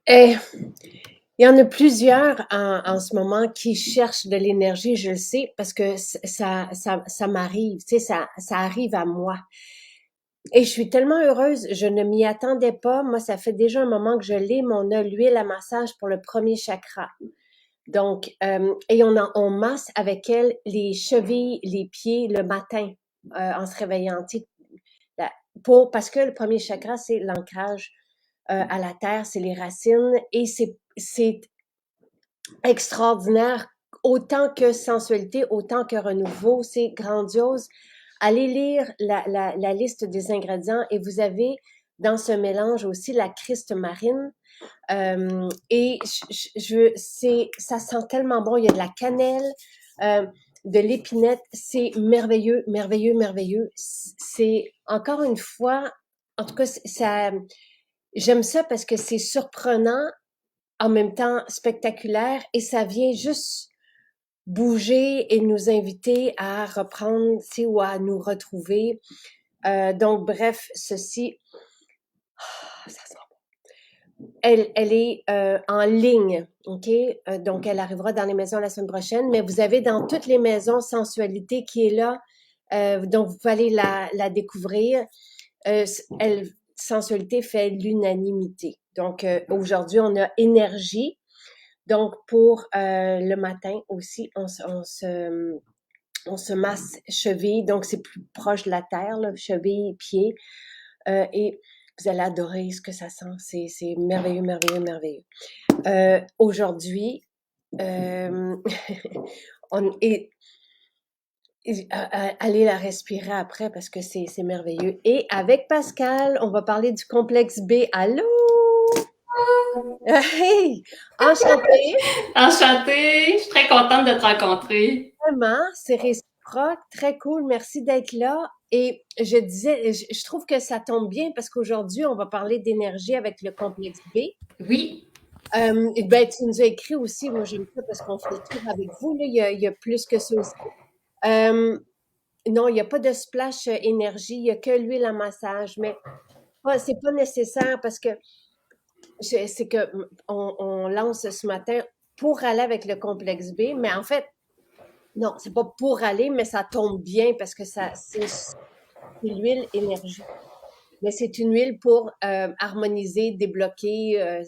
Eh, il y en a plusieurs en ce moment qui cherchent de l'énergie, je le sais, parce que ça m'arrive, tu sais, ça arrive à moi. Et je suis tellement heureuse, je ne m'y attendais pas. Moi, ça fait déjà un moment que je l'ai, mais on a l'huile à massage pour le premier chakra. Donc, et on masse avec elle les chevilles, les pieds le matin en se réveillant. Tu sais, parce que le premier chakra, c'est l'ancrage à la terre, c'est les racines et c'est extraordinaire, autant que sensualité, autant que renouveau, c'est grandiose. Allez lire la liste des ingrédients et vous avez dans ce mélange aussi la Christ marine. Et ça sent tellement bon. Il y a de la cannelle, euh, de l'épinette. C'est merveilleux, merveilleux, merveilleux. C'est encore une fois, en tout cas, j'aime ça parce que c'est surprenant, en même temps spectaculaire, et ça vient juste bouger et nous inviter à reprendre, tu sais, ou à nous retrouver. Donc, bref, ceci, ça sent elle est en ligne, OK? Donc, elle arrivera dans les maisons la semaine prochaine, mais vous avez dans toutes les maisons Sensualité qui est là, donc vous pouvez aller la découvrir. Sensualité fait l'unanimité. Donc, aujourd'hui, on a énergie. Donc, pour le matin aussi, on se masse cheville, donc c'est plus proche de la terre, là, cheville, pied. Et vous allez adorer ce que ça sent. C'est merveilleux, merveilleux, merveilleux. Aujourd'hui, euh, on est, allez la respirer après parce que c'est merveilleux. Et avec Pascal, on va parler du complexe B. Allô? Hey! Enchantée! Enchantée, je suis très contente de te rencontrer. Vraiment, c'est réciproque, très cool. Merci d'être là. Et je disais, je trouve que ça tombe bien parce qu'aujourd'hui, on va parler d'énergie avec le complexe B. Oui, Et ben, tu nous as écrit aussi, moi j'aime ça parce qu'on fait le tour avec vous, là, il y a plus que ça aussi. Euh, non, il n'y a pas de splash énergie, il n'y a que l'huile à massage, mais c'est pas nécessaire parce que c'est que on lance ce matin pour aller avec le complexe B, mais en fait, non, c'est pas pour aller, mais ça tombe bien parce que c'est l'huile énergie. Mais c'est une huile pour harmoniser, débloquer,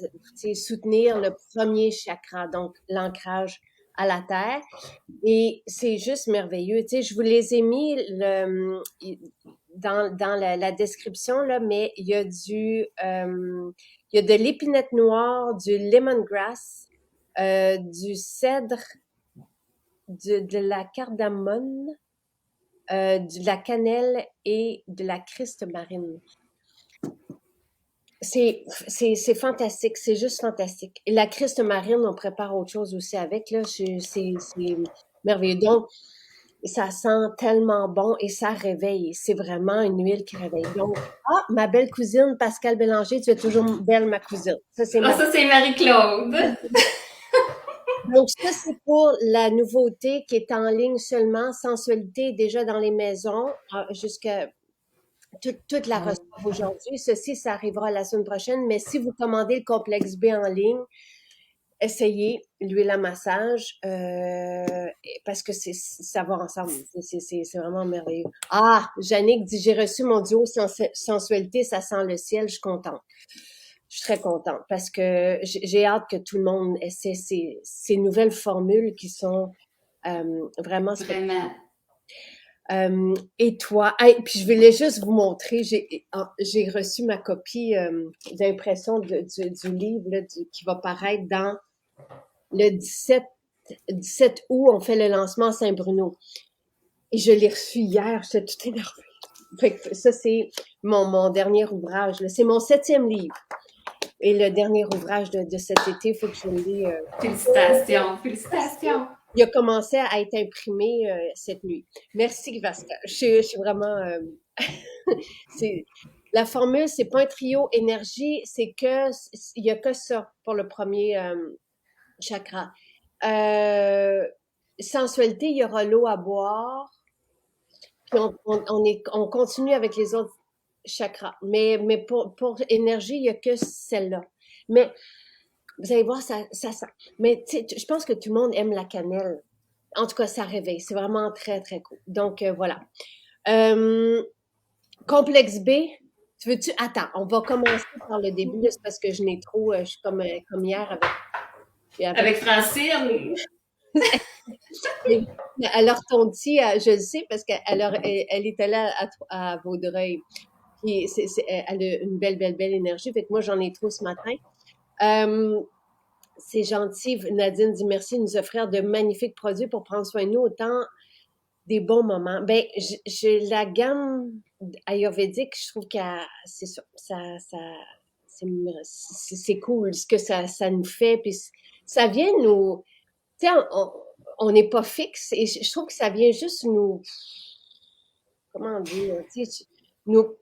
soutenir le premier chakra, donc l'ancrage à la terre. Et c'est juste merveilleux. Tu sais, je vous les ai mis dans la description, là, mais il y a de l'épinette noire, du lemongrass, du cèdre, de la cardamone, de la cannelle et de la Christ marine. C'est fantastique, c'est juste fantastique. Et la Christ marine, on prépare autre chose aussi avec, là. C'est merveilleux. Donc, ça sent tellement bon et ça réveille. C'est vraiment une huile qui réveille. Donc, ah, ma belle cousine Pascal Bélanger, tu es toujours belle, ma cousine. Ça, c'est ah, ma. ça c'est Marie-Claude. Donc, ça, c'est pour la nouveauté qui est en ligne seulement. Sensualité déjà dans les maisons, jusqu'à toute la reçoivent aujourd'hui. Ceci, ça arrivera la semaine prochaine. Mais si vous commandez le complexe B en ligne, essayez l'huile à massage parce que ça va ensemble. C'est vraiment merveilleux. Ah, Jannick dit, j'ai reçu mon duo sensualité, ça sent le ciel. Je suis contente. Je suis très contente parce que j'ai hâte que tout le monde essaie ces nouvelles formules qui sont vraiment spectaculaires. Vraiment. Et toi, hey, puis je voulais juste vous montrer, j'ai reçu ma copie d'impression du livre là, qui va paraître dans le 17 août, on fait le lancement à Saint-Bruno. Et je l'ai reçu hier, j'étais tout énervée. Fait que ça, c'est mon dernier ouvrage. C'est mon 7e livre. Et le dernier ouvrage de cet été, il faut que je le lis. Félicitations, félicitations. Il a commencé à être imprimé cette nuit. Merci, Vasca. Je suis vraiment... c'est, la formule, c'est pas un trio énergie, il y a que ça pour le premier chakra. Euh, sensualité, il y aura l'eau à boire, puis on continue avec les autres chakras. Mais pour énergie, il y a que celle-là. Mais Vous allez voir, ça sent. Mais je pense que tout le monde aime la cannelle. En tout cas, ça réveille. C'est vraiment très, très cool. Donc, voilà. Euh, Complexe B, tu veux-tu... Attends, on va commencer par le début, là, c'est parce que je n'ai trop... je suis comme hier avec Avec Francine, alors, ton petit, je le sais parce qu'elle était là à Vaudreuil. Puis elle a une belle, belle, belle énergie. Fait que moi, j'en ai trop ce matin. Euh, c'est gentil. Nadine dit merci de nous offrir de magnifiques produits pour prendre soin de nous autant des bons moments. Ben, j'ai la gamme ayurvédique, je trouve que c'est ça c'est cool ce que ça nous fait. Puis ça vient nous, tu sais, on n'est pas fixe et je trouve que ça vient juste nous, comment dire, tu sais, nous,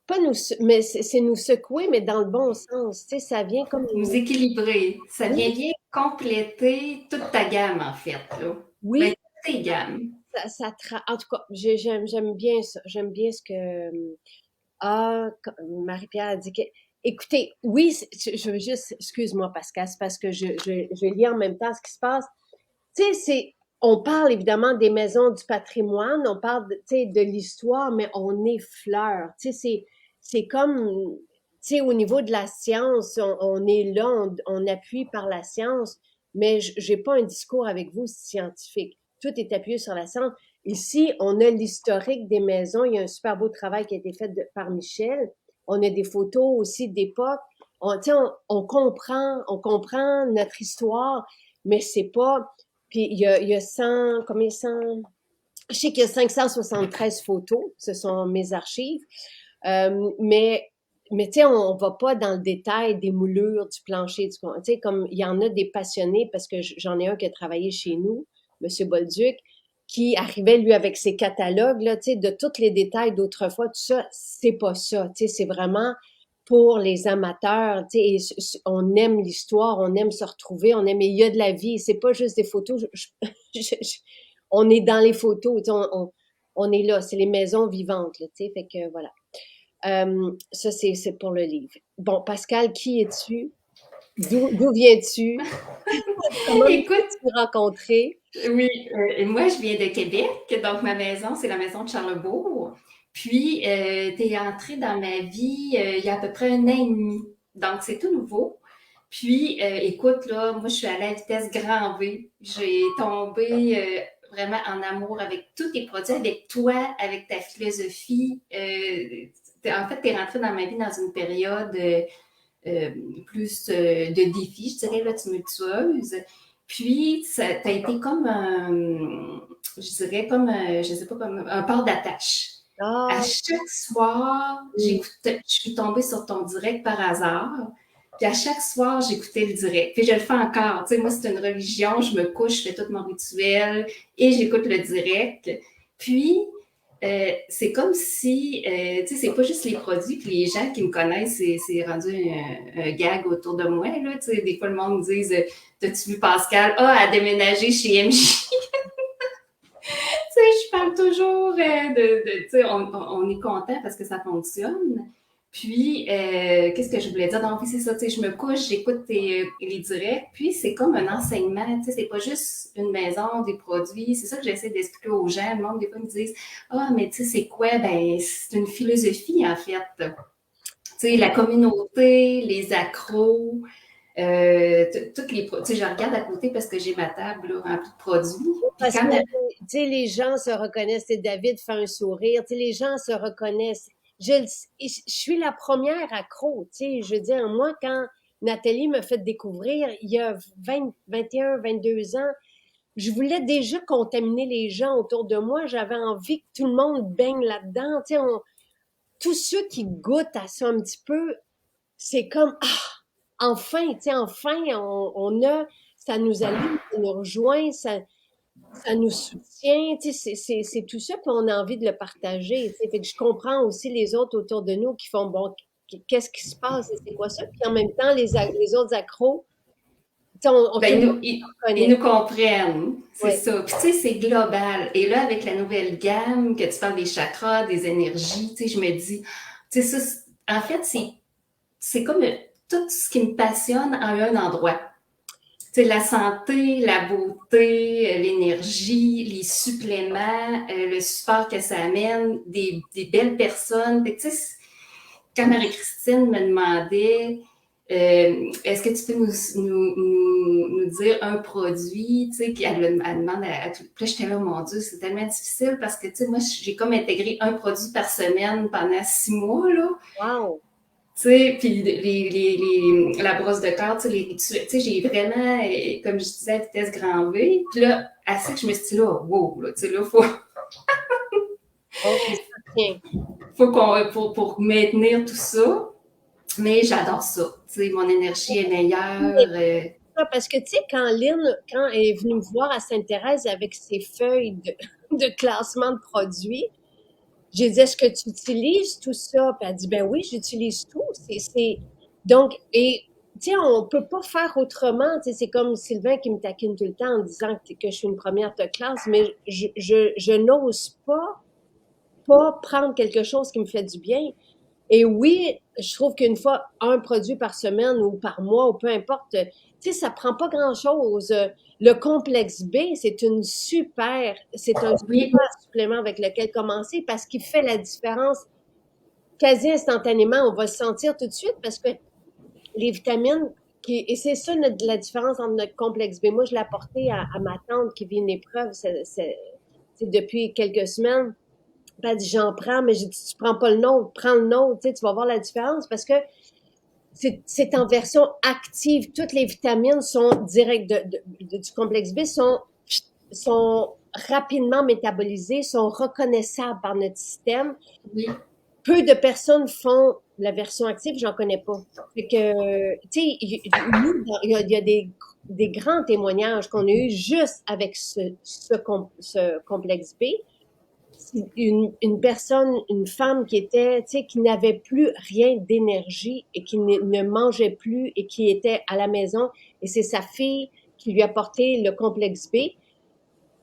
pas nous, mais c'est nous secouer, mais dans le bon sens, tu sais, ça vient comme, nous équilibrer. Ça vient oui, bien compléter toute ta gamme, en fait, là. Ben, oui, toutes tes gammes. en tout cas, j'aime bien ça, j'aime bien ce que, Marie-Pierre a dit que, écoutez, oui, je veux juste, excuse-moi Pascal, c'est parce que je lis en même temps ce qui se passe. Tu sais, on parle évidemment des maisons du patrimoine, on parle, tu sais, de l'histoire, mais on effleure. Tu sais, c'est comme, tu sais, au niveau de la science, on est là, on appuie par la science, mais j'ai pas un discours avec vous scientifique. Tout est appuyé sur la science. Ici, on a l'historique des maisons. Il y a un super beau travail qui a été fait par Michel. On a des photos aussi d'époque. Tu sais, on comprend notre histoire, mais c'est pas, puis il y a 100, combien 100? Je sais qu'il y a 573 photos, ce sont mes archives, mais tu sais, on va pas dans le détail des moulures, du plancher, tu sais, comme il y en a des passionnés, parce que j'en ai un qui a travaillé chez nous, Monsieur Bolduc, qui arrivait, lui, avec ses catalogues, là, tu sais, de tous les détails d'autrefois, tout ça, c'est pas ça, tu sais, c'est vraiment pour les amateurs, tu sais, on aime l'histoire, on aime se retrouver, on aime, il y a de la vie, c'est pas juste des photos, on est dans les photos, tu sais, on est là, c'est les maisons vivantes, là, tu sais, fait que voilà. Ça, c'est pour le livre. Bon, Pascal, qui es-tu? D'où viens-tu? Comment Écoute, m'as-tu rencontré? oui, moi, je viens de Québec, donc ma maison, c'est la maison de Charlebourg. Puis, tu es entré dans ma vie il y a à peu près un an et demi. Donc, c'est tout nouveau. Puis, écoute, là, moi, je suis allée à vitesse grand V. J'ai tombé vraiment en amour avec tous tes produits, avec toi, avec ta philosophie. En fait, tu es rentré dans ma vie dans une période euh, plus de défis, je dirais, là, tumultueuse. Puis, ça a été comme je dirais, comme, je sais pas, comme un port d'attache. À Ah, chaque soir, oui. je suis tombée sur ton direct par hasard. Puis à chaque soir, j'écoutais le direct. Puis je le fais encore. Tu sais, moi, c'est une religion. Je me couche, je fais tout mon rituel et j'écoute le direct. Puis, c'est comme si, tu sais, c'est pas juste les produits, puis les gens qui me connaissent, c'est rendu un gag autour de moi, là. Tu sais, des fois, le monde me dit, t'as-tu vu Pascal? Ah, a déménagé chez MJ. Tu sais, je parle toujours tu sais, on est content parce que ça fonctionne. Puis, qu'est-ce que je voulais dire? Donc, oui, c'est ça, tu sais, je me couche, j'écoute les directs, puis c'est comme un enseignement, tu sais, c'est pas juste une maison, des produits, c'est ça que j'essaie d'expliquer aux gens. Le monde, des fois, me disent, ah, mais tu sais, c'est quoi? Ben, c'est une philosophie, en fait. Tu sais, la communauté, les accros, toutes les tu sais, je regarde à côté parce que j'ai ma table là, remplie de produits. Puis Parce quand que, tu sais, les gens se reconnaissent. Et David fait un sourire. Tu sais, les gens se reconnaissent. Je suis la première accro. Tu sais, je veux dire, moi, quand Nathalie me fait découvrir, il y a 21, 22 ans, je voulais déjà contaminer les gens autour de moi. J'avais envie que tout le monde baigne là-dedans. Tu sais, tous ceux qui goûtent à ça un petit peu, c'est comme, enfin, tu sais, enfin, on a, ça nous allume, ça nous rejoint, ça nous soutient, tu sais, c'est tout ça, puis on a envie de le partager, tu sais. Fait que je comprends aussi les autres autour de nous qui font, bon, qu'est-ce qui se passe et c'est quoi ça? Puis en même temps, les autres accros, tu sais, tout ben, le monde ils connaît. nous comprennent, c'est Oui. ça. Puis tu sais, c'est global. Et là, avec la nouvelle gamme, que tu parles des chakras, des énergies, tu sais, je me dis, tu sais, ça, en fait, c'est comme tout ce qui me passionne en un endroit. Tu sais, la santé, la beauté, l'énergie, les suppléments, le support que ça amène, des belles personnes. Tu sais, quand Marie-Christine me demandait est-ce que tu peux nous dire un produit, tu sais, puis elle demande à tout. Puis là, j'étais là, mon Dieu, c'est tellement difficile parce que, tu sais, moi, j'ai comme intégré un produit par semaine pendant 6 mois, là. Wow! Tu sais, puis la brosse de corps, tu sais, j'ai vraiment, comme je disais, à vitesse grand V. Puis là, assez que je me suis dit, là, wow, là, tu sais, là, OK, ça tient. faut pour maintenir tout ça. Mais j'adore ça. Tu sais, mon énergie est meilleure. Parce que, tu sais, quand elle est venue me voir à Sainte-Thérèse avec ses feuilles de classement de produits, j'ai dit, est-ce que tu utilises tout ça? Puis elle dit, ben oui, j'utilise tout. Donc, et, tu sais, on peut pas faire autrement. Tu sais, c'est comme Sylvain qui me taquine tout le temps en disant que je suis une première de classe, mais je n'ose pas prendre quelque chose qui me fait du bien. Et oui, je trouve qu'une fois, un produit par semaine ou par mois, ou peu importe, tu sais, ça prend pas grand-chose. Le complexe B, c'est un Oui, super supplément avec lequel commencer parce qu'il fait la différence quasi instantanément. On va le sentir tout de suite parce que les vitamines, et c'est ça la différence entre notre complexe B. Moi, je l'ai apporté à ma tante qui vit une épreuve depuis quelques semaines. Puis elle dit, j'en prends, mais j'ai dit, tu prends pas le nôtre, prends le nôtre, tu sais, tu vas voir la différence parce que c'est en version active. Toutes les vitamines sont directes du complexe B sont rapidement métabolisées, sont reconnaissables par notre système. oui, Peu de personnes font la version active, j'en connais pas. Fait que, tu sais, il y a des grands témoignages qu'on a eu juste avec ce complexe B. Une personne, une femme qui était, tu sais, qui n'avait plus rien d'énergie et qui ne mangeait plus et qui était à la maison. Et c'est sa fille qui lui a porté le complexe B.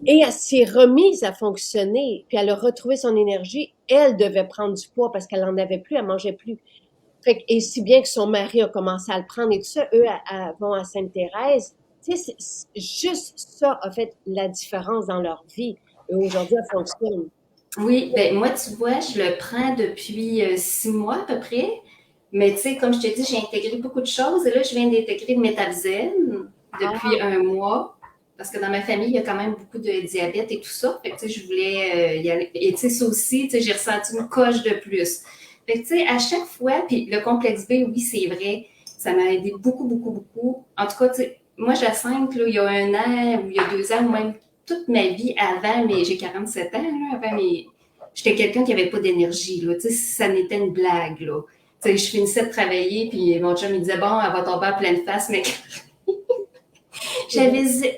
Et elle s'est remise à fonctionner, puis elle a retrouvé son énergie. Elle devait prendre du poids parce qu'elle en avait plus, elle mangeait plus. Et si bien que son mari a commencé à le prendre et tout ça, eux vont à Sainte-Thérèse. Tu sais, juste ça a fait la différence dans leur vie. Et aujourd'hui, elle fonctionne. oui. Ben, moi, tu vois, je le prends depuis 6 mois à peu près. Mais tu sais, comme je te dis, j'ai intégré beaucoup de choses. Et là, je viens d'intégrer le métabzène Ah, depuis un mois. Parce que dans ma famille, il y a quand même beaucoup de diabète et tout ça. Fait que tu sais, je voulais y aller. Et tu sais, ça aussi, tu sais, j'ai ressenti une coche de plus. Fait que tu sais, à chaque fois, puis le complexe B, oui, c'est vrai, ça m'a aidé beaucoup, beaucoup, beaucoup. En tout cas, tu sais, moi, j'assente, là, il y a 1 an, ou il y a 2 ans, ou même toute ma vie avant, mais j'ai 47 ans, là, avant mes. J'étais quelqu'un qui n'avait pas d'énergie, là. Tu sais, ça n'était une blague, là. Tu sais, je finissais de travailler, puis mon chum, il disait, bon, elle va tomber à pleine face, mais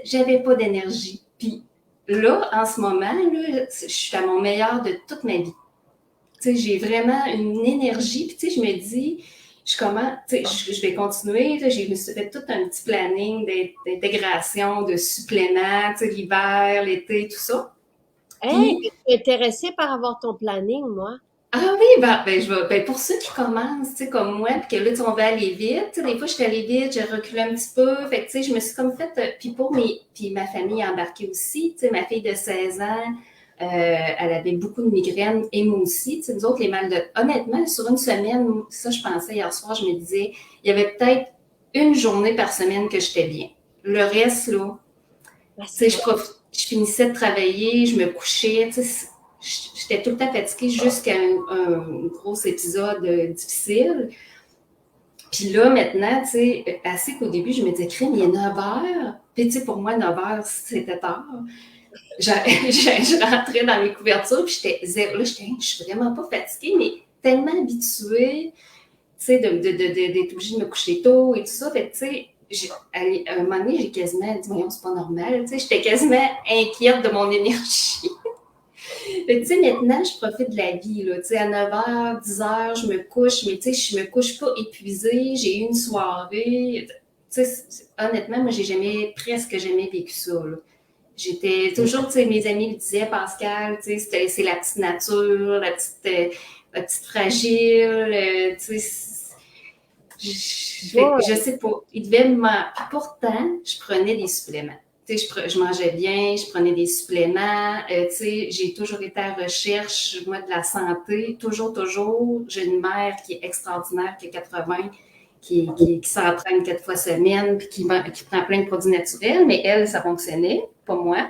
j'avais pas d'énergie. Puis là, en ce moment, là, je suis à mon meilleur de toute ma vie. Tu sais, j'ai vraiment une énergie, puis tu sais, je me dis, tu sais, je vais continuer, là, je me suis fait tout un petit planning d'intégration, de suppléments, tu sais, l'hiver, l'été, tout ça. hey, Puis, je suis intéressée par avoir ton planning, moi. ah oui, pour ceux qui commencent, tu sais, comme moi, puis que là, tu sais, on va aller vite, tu sais, des fois, je suis allée vite, j'ai reculé un petit peu, fait que, tu sais, je me suis comme fait, puis ma famille a embarqué aussi, tu sais, ma fille de 16 ans, elle avait beaucoup de migraines, et moi aussi, tu sais, nous autres, les mal de, honnêtement, sur une semaine, ça, je pensais hier soir, je me disais, il y avait peut-être une journée par semaine que j'étais bien. Le reste, là, Ah, tu sais, c'est vrai. je finissais de travailler, je me couchais, tu sais, j'étais tout le temps fatiguée jusqu'à un gros épisode difficile. Puis là, maintenant, tu sais, assez qu'au début, je me disais, crème, il est 9 heures. Puis, tu sais, pour moi, 9 heures, c'était tard. Je rentrais dans mes couvertures, puis j'étais zéro. Là, je suis vraiment pas fatiguée, mais tellement habituée, tu sais, d'être obligée de me coucher tôt et tout ça. Fait tu sais, à un moment donné, j'ai quasiment dit, voyons, c'est pas normal. Tu sais, j'étais quasiment inquiète de mon énergie. Fait que, tu sais, maintenant, je profite de la vie, là. Tu sais, à 9 h, 10 h, je me couche, mais tu sais, je me couche pas épuisée. J'ai eu une soirée. Tu sais, honnêtement, moi, presque jamais vécu ça, là. J'étais toujours, tu sais, mes amis le disaient, Pascal, tu sais, c'est la petite nature, la petite fragile, tu sais, Je sais pas. Il devait me... Puis pourtant, je prenais des suppléments. Tu sais, je mangeais bien, je prenais des suppléments. Tu sais, j'ai toujours été à la recherche, moi, de la santé. Toujours, toujours. J'ai une mère qui est extraordinaire, qui a 80, qui s'entraîne 4 fois semaine, puis qui prend plein de produits naturels. Mais elle, ça fonctionnait, pas moi.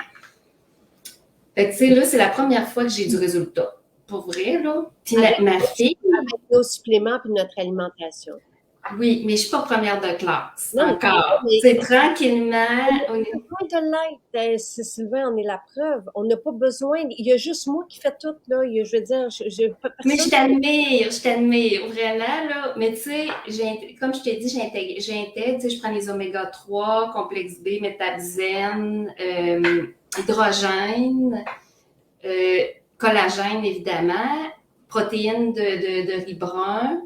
Fait que, tu sais, là, c'est la première fois que j'ai du résultat. Pour vrai, là. Puis ma fille... Avec nos suppléments puis notre alimentation. Oui, mais je suis pas première de classe Non, encore. mais C'est tranquillement. on n'a pas besoin de l'être. Sylvain, on est la preuve. On n'a pas besoin. Il y a juste moi qui fais tout, là. Je veux dire, Mais personne. je t'admire, vraiment, là. Mais tu sais, comme je t'ai dit, j'intègre, tu sais, je prends les oméga 3, complexe B, métabzène, hydrogène, euh, collagène, évidemment, protéines de riz brun,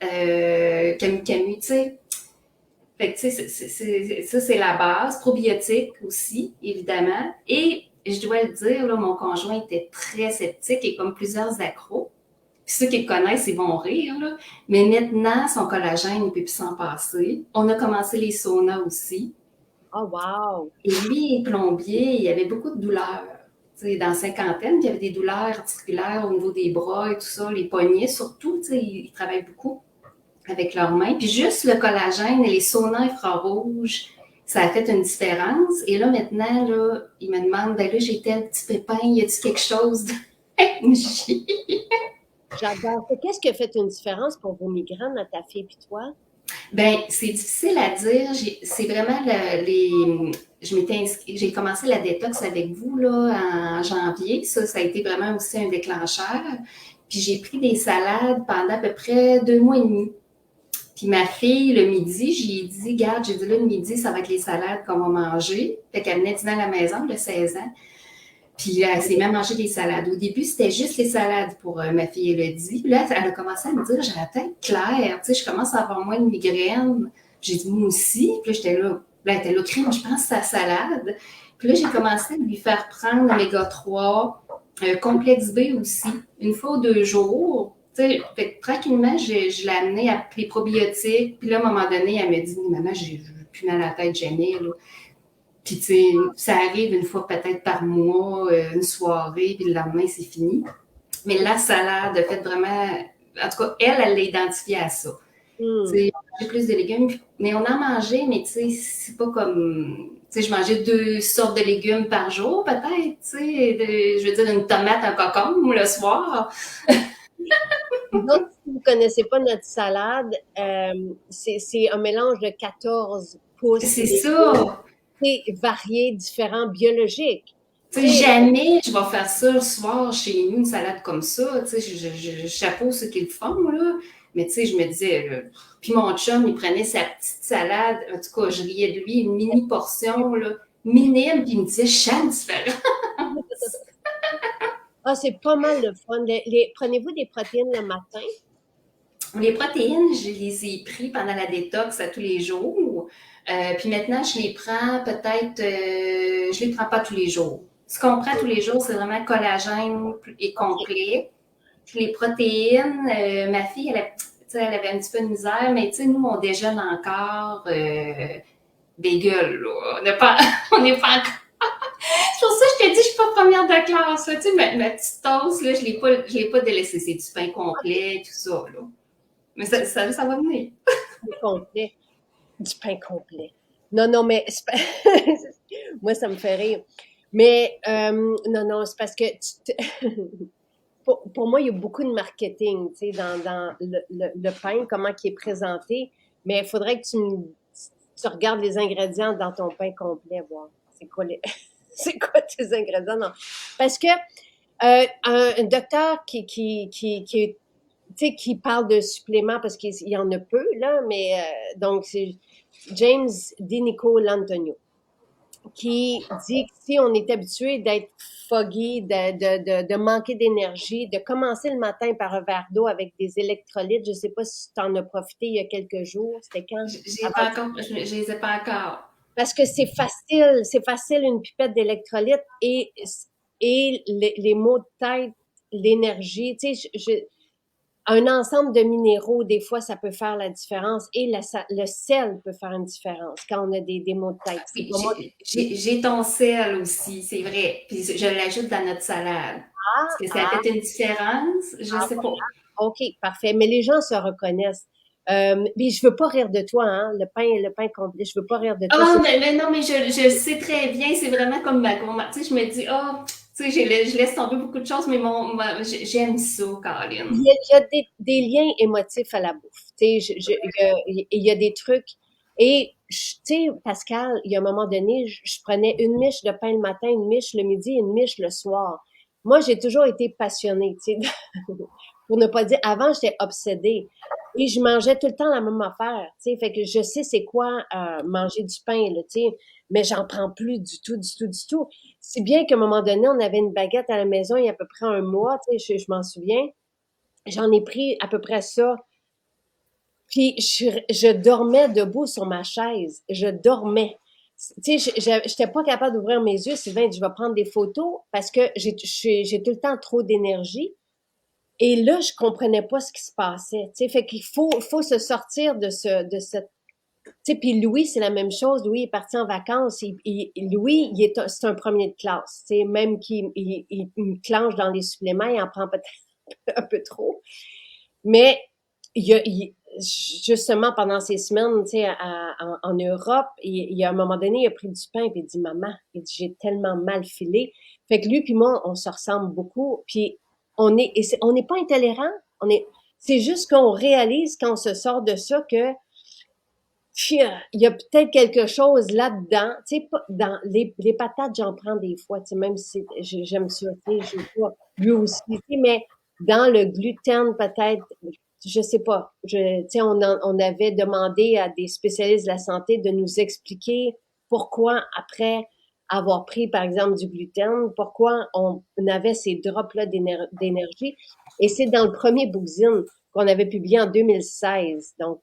camu, tu sais. Fait que, tu sais, ça, c'est la base. Probiotiques aussi, évidemment. Et je dois le dire, là, mon conjoint était très sceptique et comme plusieurs accros. Puis ceux qui le connaissent, ils vont rire, là. Mais maintenant, son collagène, il ne peut plus s'en passer. On a commencé les saunas aussi. Oh, wow! Et lui, il est plombier, il avait beaucoup de douleurs. Tu sais, dans la cinquantaine, il y avait des douleurs articulaires au niveau des bras et tout ça, les poignets surtout, tu sais, il travaille beaucoup avec leurs mains. Puis juste le collagène et les saunas infrarouges, ça a fait une différence. Et là, maintenant, là, il me demande, ben là, j'ai tel petit pépin, y a-t-il quelque chose de... J'adore. Qu'est-ce qui a fait une différence pour vos migraines à ta fille et toi? Ben, c'est difficile à dire. C'est vraiment j'ai commencé la détox avec vous là en janvier. Ça a été vraiment aussi un déclencheur. Puis j'ai pris des salades pendant à peu près 2 mois et demi. Puis ma fille, le midi, j'ai dit, garde, j'ai dit là, le midi, ça va être les salades qu'on va manger. Fait qu'elle venait dîner à la maison, de 16 ans. Puis elle s'est même mangé des salades. Au début, c'était juste les salades pour ma fille Elodie. Puis là, elle a commencé à me dire, j'ai la tête claire, tu sais, je commence à avoir moins de migraines. J'ai dit, moi aussi. Puis là, j'étais là, elle était là, crème, je pense à sa salade. Puis là, j'ai commencé à lui faire prendre l'oméga 3, complexe B aussi, une fois ou 2 jours. Tu sais, fait que tranquillement, je l'ai amené à les probiotiques. Puis là, à un moment donné, elle me dit, maman, j'ai plus mal à la tête, jamais, là. Puis, tu sais, ça arrive une fois peut-être par mois, une soirée, puis le lendemain, c'est fini. Mais la salade a fait vraiment... En tout cas, elle l'a identifié à ça. Tu sais, on mangeait plus de légumes, mais on en mangeait, mais tu sais, c'est pas comme... Tu sais, je mangeais 2 sortes de légumes par jour, peut-être, tu sais. Je veux dire, une tomate, un concombre le soir. Donc, si vous ne connaissez pas notre salade, c'est un mélange de 14 pousses C'est légumes, ça. variés, différents, biologiques. Tu Tu sais, sais, jamais je vais faire ça le soir chez nous, une salade comme ça. Tu sais, chapeau ceux qui le font, là. Mais tu sais, je me disais, là, puis mon chum, il prenait sa petite salade. En tout cas, je riais de lui, une mini portion, là, minime, puis il me disait, je sens différent. ah, c'est pas mal le fun. Prenez-vous des protéines le matin? Les protéines, je les ai pris pendant la détox à tous les jours. Puis maintenant, je les prends peut-être, je les prends pas tous les jours. Ce qu'on prend tous les jours, c'est vraiment collagène et complet. Puis les protéines, ma fille, elle avait un petit peu de misère, mais tu sais, nous, on déjeune encore bagel, là. On n'est pas encore. C'est pour ça que je te dis, je suis pas première de classe. Tu sais, ma petite toast, là, je l'ai pas délaissée. C'est du pain complet, tout ça, là. Mais ça va venir. Du complet. Du pain complet. Non, non, mais moi, ça me fait rire. Mais non, non, c'est parce que pour moi, il y a beaucoup de marketing, tu sais, dans le pain, comment il est présenté. Mais il faudrait que tu regardes les ingrédients dans ton pain complet, voir. C'est quoi c'est quoi tes ingrédients? Non. Parce que un docteur qui tu sais, qui parle de suppléments parce qu'il y en a peu, là, mais donc c'est James DiNico L'Antonio qui dit que si on est habitué d'être foggy, de manquer d'énergie, de commencer le matin par un verre d'eau avec des électrolytes, je sais pas si tu en as profité il y a quelques jours, c'était quand? Je les ai pas encore. Parce que c'est facile une pipette d'électrolytes et les maux de tête, l'énergie, tu sais, un ensemble de minéraux, des fois, ça peut faire la différence et le sel peut faire une différence quand on a des maux de tête. C'est Oui, pas moi qui... j'ai ton sel aussi, c'est vrai. Puis je l'ajoute dans notre salade. Est-ce que ça Ah, fait une différence? Je ah, sais pas. OK, parfait. Mais les gens se reconnaissent. Mais je veux pas rire de toi, hein, le pain complet. Je veux pas rire de toi. Ah, mais non, mais je sais très bien, c'est vraiment comme ma gourmande. Tu sais, je me dis, oh, tu sais, je laisse tomber beaucoup de choses, mais j'aime ça, Caroline. Il y a des liens émotifs à la bouffe. Tu sais, il y a des trucs. Et, tu sais, Pascal, il y a un moment donné, je prenais une miche de pain le matin, une miche le midi, une miche le soir. Moi, j'ai toujours été passionnée, tu sais, pour ne pas dire, avant, j'étais obsédée. Et je mangeais tout le temps la même affaire, tu sais, fait que je sais c'est quoi manger du pain, là, tu sais, mais j'en prends plus du tout, du tout, du tout. Si bien qu'à un moment donné, on avait une baguette à la maison il y a à peu près un mois, tu sais, je m'en souviens. J'en ai pris à peu près ça. Puis je dormais debout sur ma chaise. Je dormais. Tu sais, j'étais pas capable d'ouvrir mes yeux. Sylvain dit, je vais prendre des photos parce que j'ai tout le temps trop d'énergie. Et là, je comprenais pas ce qui se passait. Tu sais, fait qu'il faut se sortir de cette. Tu sais, puis Louis, c'est la même chose. Louis est parti en vacances. Louis, c'est un premier de classe. Tu sais, même qu'il il clenche dans les suppléments, il en prend peut-être un peu trop. Mais justement, pendant ces semaines, tu sais, en Europe, il y a un moment donné, il a pris du pain et il dit, maman, il dit, j'ai tellement mal filé. Fait que lui puis moi, on se ressemble beaucoup. Puis on n'est pas intolérant. C'est juste qu'on réalise quand on se sort de ça que il y a peut-être quelque chose là-dedans. Tu sais, dans les patates, j'en prends des fois, tu sais, même si j'aime ça, tu sais, je veux pas, lui aussi, tu sais, mais dans le gluten, peut-être, je sais pas. Tu sais, on avait demandé à des spécialistes de la santé de nous expliquer pourquoi, après avoir pris, par exemple, du gluten, pourquoi on avait ces drops-là d'énergie. Et c'est dans le premier bookzine qu'on avait publié en 2016. Donc,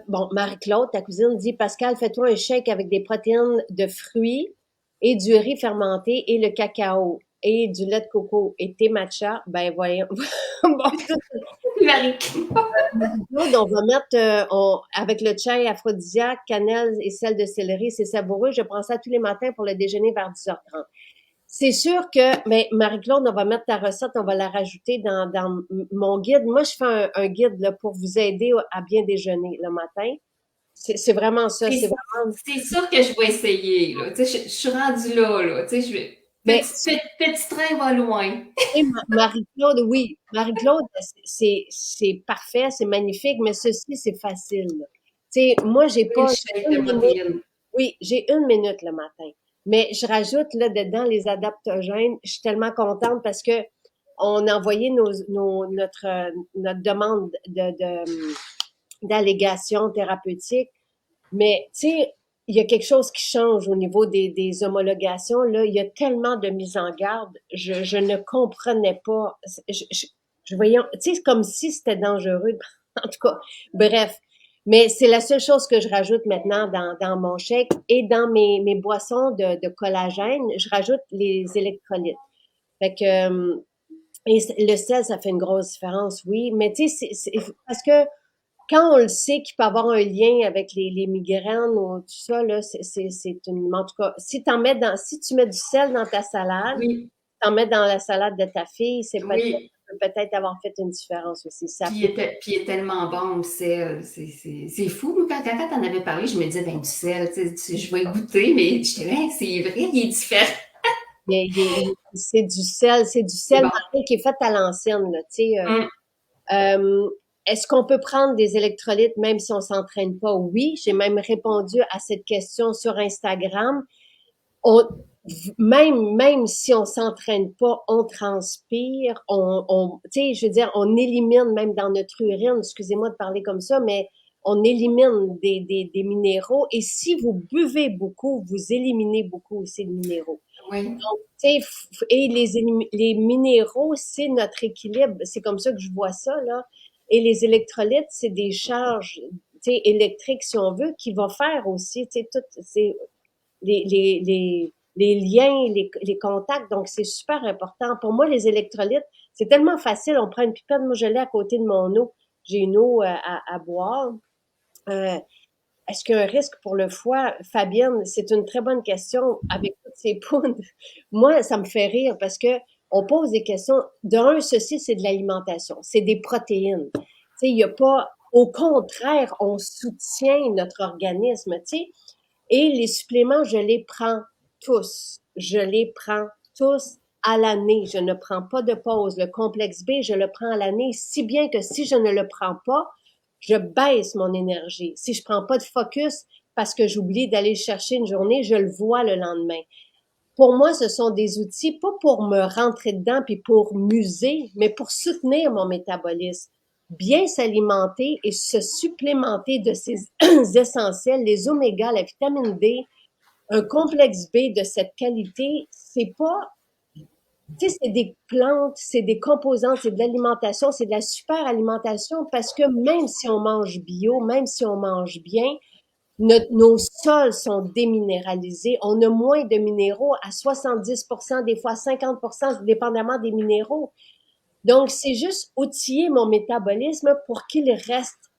bon, Marie-Claude, ta cousine, dit, Pascal, fais-toi un shake avec des protéines de fruits et du riz fermenté et le cacao et du lait de coco et thé matcha. Ben, voyons. Bon, Marie. Marie-Claude, on va mettre, avec le chai aphrodisiaque, cannelle et sel de céleri, c'est savoureux. Je prends ça tous les matins pour le déjeuner vers 10h30. C'est sûr que, mais Marie-Claude, on va mettre ta recette, on va la rajouter dans mon guide. Moi, je fais un guide là, pour vous aider à bien déjeuner le matin. C'est vraiment ça. C'est vraiment. C'est sûr que je vais essayer, là. Tu sais, je suis rendue là. Tu sais, Mais petit train va loin. et Marie-Claude, oui, Marie-Claude, c'est parfait, c'est magnifique, mais ceci, c'est facile. Tu sais, moi, j'ai Une pas shake de une minute. protéines. Oui, j'ai une minute le matin. Mais je rajoute là dedans les adaptogènes. Je suis tellement contente parce que on a envoyé notre demande d'allégation thérapeutique. Mais, tu sais, il y a quelque chose qui change au niveau des homologations. Là, il y a tellement de mise en garde. Je ne comprenais pas. Je voyais, tu sais, c'est comme si c'était dangereux. En tout cas, bref. Mais c'est la seule chose que je rajoute maintenant dans mon shake et dans mes boissons de collagène. Je rajoute les électrolytes. Fait que, et le sel, ça fait une grosse différence, oui. Mais tu sais, parce que quand on le sait qu'il peut avoir un lien avec les migraines ou tout ça, là, c'est une, en tout cas, si tu mets du sel dans ta salade, Oui, t'en mets dans la salade de ta fille, oui. ça peut peut-être avoir fait une différence aussi. Ça Puis peut. il est tellement bon, le sel. C'est fou. Moi, quand t'en avais parlé, je me disais, ben, du sel, je vais goûter, mais j'étais là, c'est vrai, il est différent. C'est du C'est sel bon. marin qui est fait à l'ancienne, là, tu sais. Hum. Euh, est-ce qu'on peut prendre des électrolytes même si on s'entraîne pas? Oui, j'ai même répondu à cette question sur Instagram. On, même si on s'entraîne pas, on transpire, tu sais, je veux dire, on élimine même dans notre urine, excusez-moi de parler comme ça, mais on élimine des minéraux. Et si vous buvez beaucoup, vous éliminez beaucoup aussi de minéraux. Oui, Donc, tu sais, et les minéraux, c'est notre équilibre. C'est comme ça que je vois ça, là. Et les électrolytes, c'est des charges, tu sais, électriques, si on veut, qui vont faire aussi, tu sais, tout, c'est les les liens, les contacts. Donc, c'est super important. Pour moi, les électrolytes, c'est tellement facile. On prend une pipette, moi, je l'ai à côté de mon eau. J'ai une eau à boire. Euh, Est-ce qu'il y a un risque pour le foie? Fabienne, c'est une très bonne question avec toutes ces poudres. Moi, ça me fait rire parce que on pose des questions. D'un, ceci, c'est de l'alimentation. C'est des protéines. Tu sais, il y a pas, au contraire, on soutient notre organisme, tu sais. Et les suppléments, je les prends tous. Je les prends tous à l'année. Je ne prends pas de pause. Le complexe B, je le prends à l'année, si bien que si je ne le prends pas, je baisse mon énergie. Si je prends pas de focus parce que j'oublie d'aller chercher une journée, je le vois le lendemain. Pour moi, ce sont des outils, pas pour me rentrer dedans puis pour muser, mais pour soutenir mon métabolisme. Bien s'alimenter et se supplémenter de ces essentiels, les oméga, la vitamine D, un complexe B de cette qualité, c'est pas, tu sais, c'est des plantes, c'est des composantes, c'est de l'alimentation, c'est de la super alimentation parce que même si on mange bio, même si on mange bien, nos sols sont déminéralisés. On a moins de minéraux à 70%, des fois 50%, dépendamment des minéraux. Donc, c'est juste outiller mon métabolisme pour qu'il reste,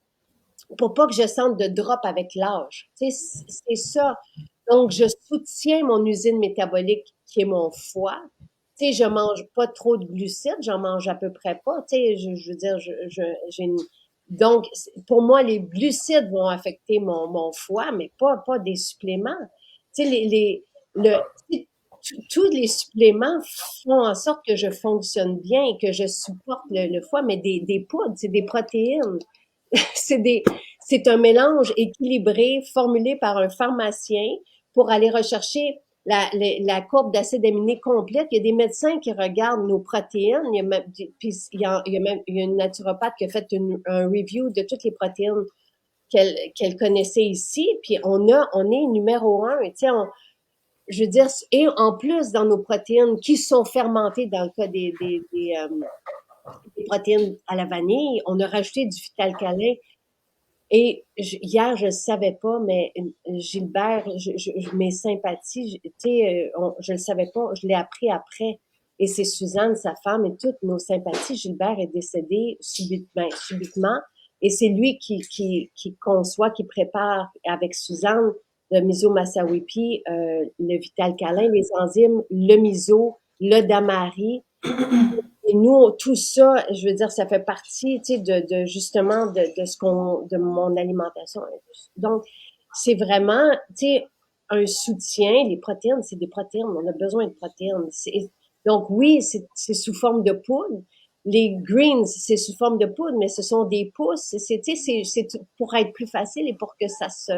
pour pas que je sente de drop avec l'âge. Tu sais, c'est ça. Donc, je soutiens mon usine métabolique qui est mon foie. Tu sais, je mange pas trop de glucides, j'en mange à peu près pas. Tu sais, je veux dire, j'ai une... Donc, pour moi, les glucides vont affecter mon foie, mais pas des suppléments. Tu sais, le, tous les suppléments font en sorte que je fonctionne bien et que je supporte le foie, mais des poudres, c'est des protéines. C'est des, c'est un mélange équilibré formulé par un pharmacien pour aller rechercher la courbe d'acide aminé complète. Il y a des médecins qui regardent nos protéines. Il y a même, puis il y a une naturopathe qui a fait un review de toutes les protéines qu'elle connaissait ici. Puis on est numéro un. Tu sais, je veux dire, et en plus dans nos protéines qui sont fermentées dans le cas des protéines à la vanille, on a rajouté du phytalcalin et hier, je ne savais pas, mais Gilbert, mes sympathies, tu sais, je ne le savais pas, je l'ai appris après. Et c'est Suzanne, sa femme, et toutes nos sympathies. Gilbert est décédé subitement. Et c'est lui qui conçoit, qui prépare avec Suzanne le miso masawipi, le vital câlin, les enzymes, le miso, le damari. Et nous, tout ça, je veux dire, ça fait partie, tu sais, de justement de ce de mon alimentation. Donc, c'est vraiment, tu sais, un soutien. Les protéines, c'est des protéines. On a besoin de protéines. Donc, oui, c'est sous forme de poudre. Les greens, c'est sous forme de poudre, mais ce sont des pousses. Tu sais, c'est pour être plus facile et pour que ça se,